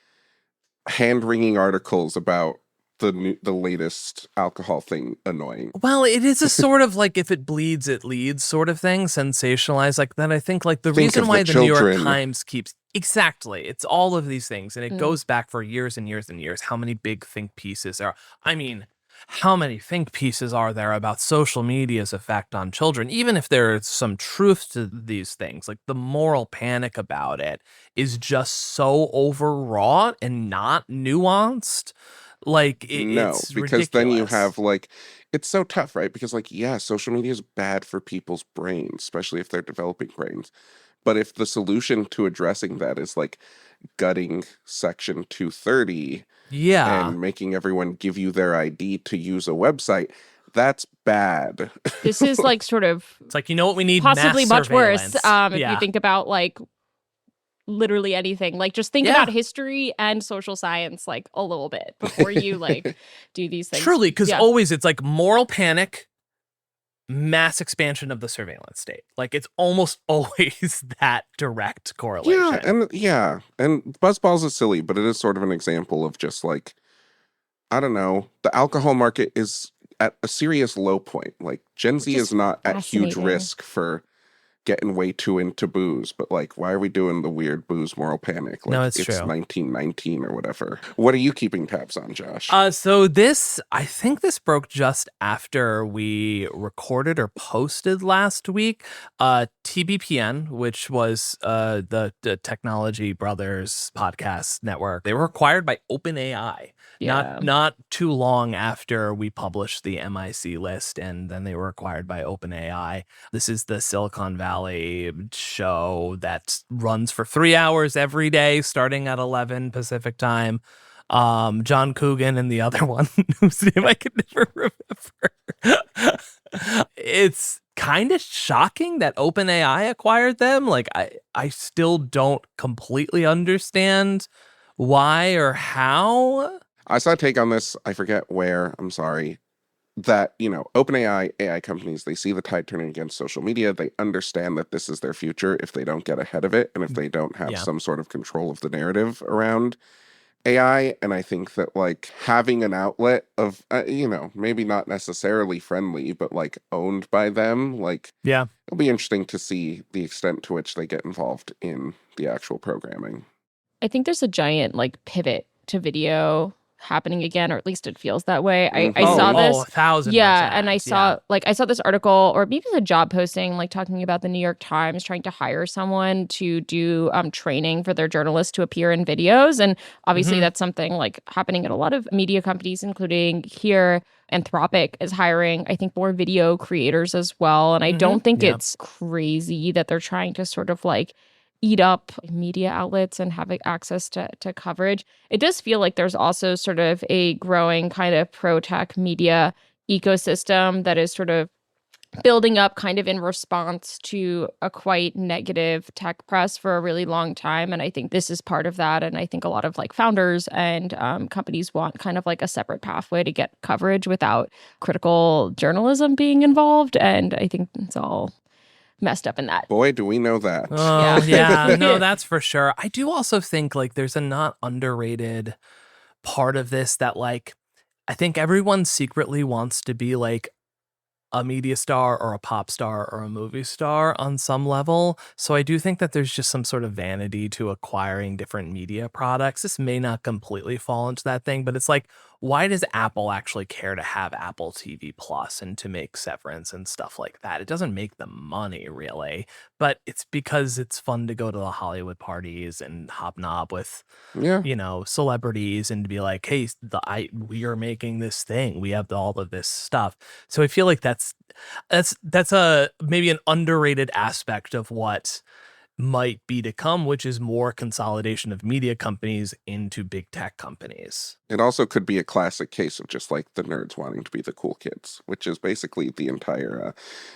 hand-wringing articles about the latest alcohol thing annoying. Well, it is a sort of like if it bleeds, it leads sort of thing, sensationalized like that. I think like the Think reason of why the the New York children. Times keeps exactly, it's all of these things, and it Mm. goes back for years and years and years. How many big think pieces are? I mean, how many think pieces are there about social media's effect on children? Even if there is some truth to these things, like the moral panic about it is just so overwrought and not nuanced. Like No, it's because then you ridiculous. have like, it's so tough, right? Because like, yeah, social media is bad for people's brains, especially if they're developing brains. But if the solution to addressing that is like gutting Section 230 yeah. and making everyone give you their ID to use a website, that's bad. This is like sort of It's like, you know what we need? possibly Mass much worse surveillance. if Yeah. you think about like literally anything. Like just think Yeah. about history and social science like a little bit before you like do these things. Truly, because Yeah. always it's like moral panic, mass expansion of the surveillance state. Like it's almost always that direct correlation. And Buzzballs is silly, but it is sort of an example of just like, I don't know, the alcohol market is at a serious low point. Like Gen Z Which is is not at huge fascinating. risk for getting way too into booze, but like, why are we doing the weird booze moral panic? Like, No, it's true. 1919 or whatever. What are you keeping tabs on, Josh? So I think this broke just after we recorded or posted last week. TBPN, which was the Technology Brothers podcast network, they were acquired by OpenAI. Yeah. Not too long after we published the MIC list, and then they were acquired by OpenAI. This is the Silicon Valley show that runs for 3 hours every day, starting at 11 Pacific time. John Coogan and the other one whose name I could never remember. It's kind of shocking that OpenAI acquired them. Like, I still don't completely understand why or how. I saw a take on this, I forget where, I'm sorry, that, OpenAI, AI companies, they see the tide turning against social media. They understand that this is their future if they don't get ahead of it and if they don't have some sort of control of the narrative around AI. And I think that, like, having an outlet of, maybe not necessarily friendly, but, like, owned by them, like, it'll be interesting to see the extent to which they get involved in the actual programming. I think there's a giant, like, pivot to video happening again, or at least it feels that way. I saw this 1,000%. and I saw this article, or maybe it's a job posting, like, talking about the New York Times trying to hire someone to do training for their journalists to appear in videos. And obviously that's something like happening at a lot of media companies, including here. Anthropic is hiring, I think, more video creators as well. And I don't think it's crazy that they're trying to sort of like eat up media outlets and have access to coverage. It does feel like there's also sort of a growing kind of pro-tech media ecosystem that is sort of building up kind of in response to a quite negative tech press for a really long time. And I think this is part of that. And I think a lot of like founders and companies want kind of like a separate pathway to get coverage without critical journalism being involved. And I think it's all messed up in that. Boy, do we know that. Oh, yeah. No, that's for sure. I do also think like there's a not underrated part of this that like I think everyone secretly wants to be like a media star or a pop star or a movie star on some level. So I do think that there's just some sort of vanity to acquiring different media products. This may not completely fall into that thing, but it's like, why does Apple actually care to have Apple TV Plus and to make Severance and stuff like that? It doesn't make them money really, but it's because it's fun to go to the Hollywood parties and hobnob with, celebrities and to be like, hey, we are making this thing. We have all of this stuff. So I feel like that's a maybe an underrated aspect of what might be to come, which is more consolidation of media companies into big tech companies. It also could be a classic case of just like the nerds wanting to be the cool kids, which is basically the entire,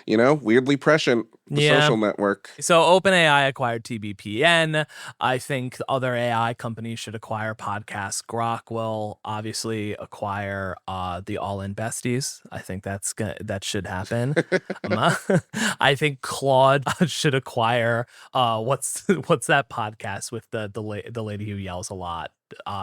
weirdly prescient social network. So OpenAI acquired TBPN. I think other AI companies should acquire podcasts. Grok will obviously acquire the All In Besties. I think that should happen. I think Claude should acquire what's that podcast with the lady who yells a lot?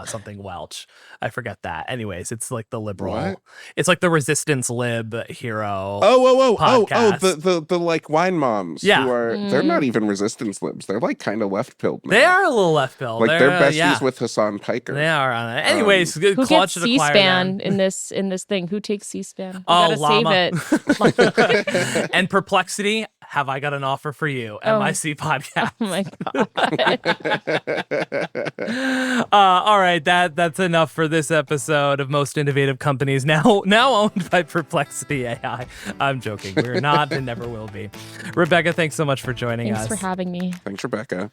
Something Welch. I forget that. Anyways, it's like the liberal. What? It's like the resistance lib hero. The like wine moms. Yeah. Who are they're not even resistance libs. They're like kind of left pilled now. They are a little left pilled. Like they're besties with Hassan Piker. They are on it. Anyways, who Claude gets should acquire C-SPAN them. in this thing? Who takes C-SPAN? Oh, gotta save it. And Perplexity, have I got an offer for you? MIC podcast. Oh my god. All right, that's enough for this episode of Most Innovative Companies, now owned by Perplexity AI. I'm joking. We're not and never will be. Rebecca, thanks so much for joining us. Thanks for having me. Thanks, Rebecca.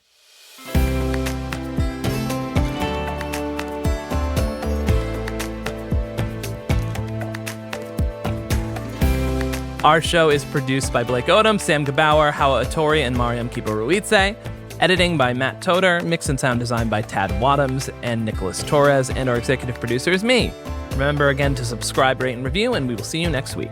Our show is produced by Blake Odom, Sam Gebauer, Hawa Atori, and Mariam Kibaruidze. Editing by Matt Toder, mix and sound design by Tad Wadhams and Nicholas Torres, and our executive producer is me. Remember again to subscribe, rate, and review, and we will see you next week.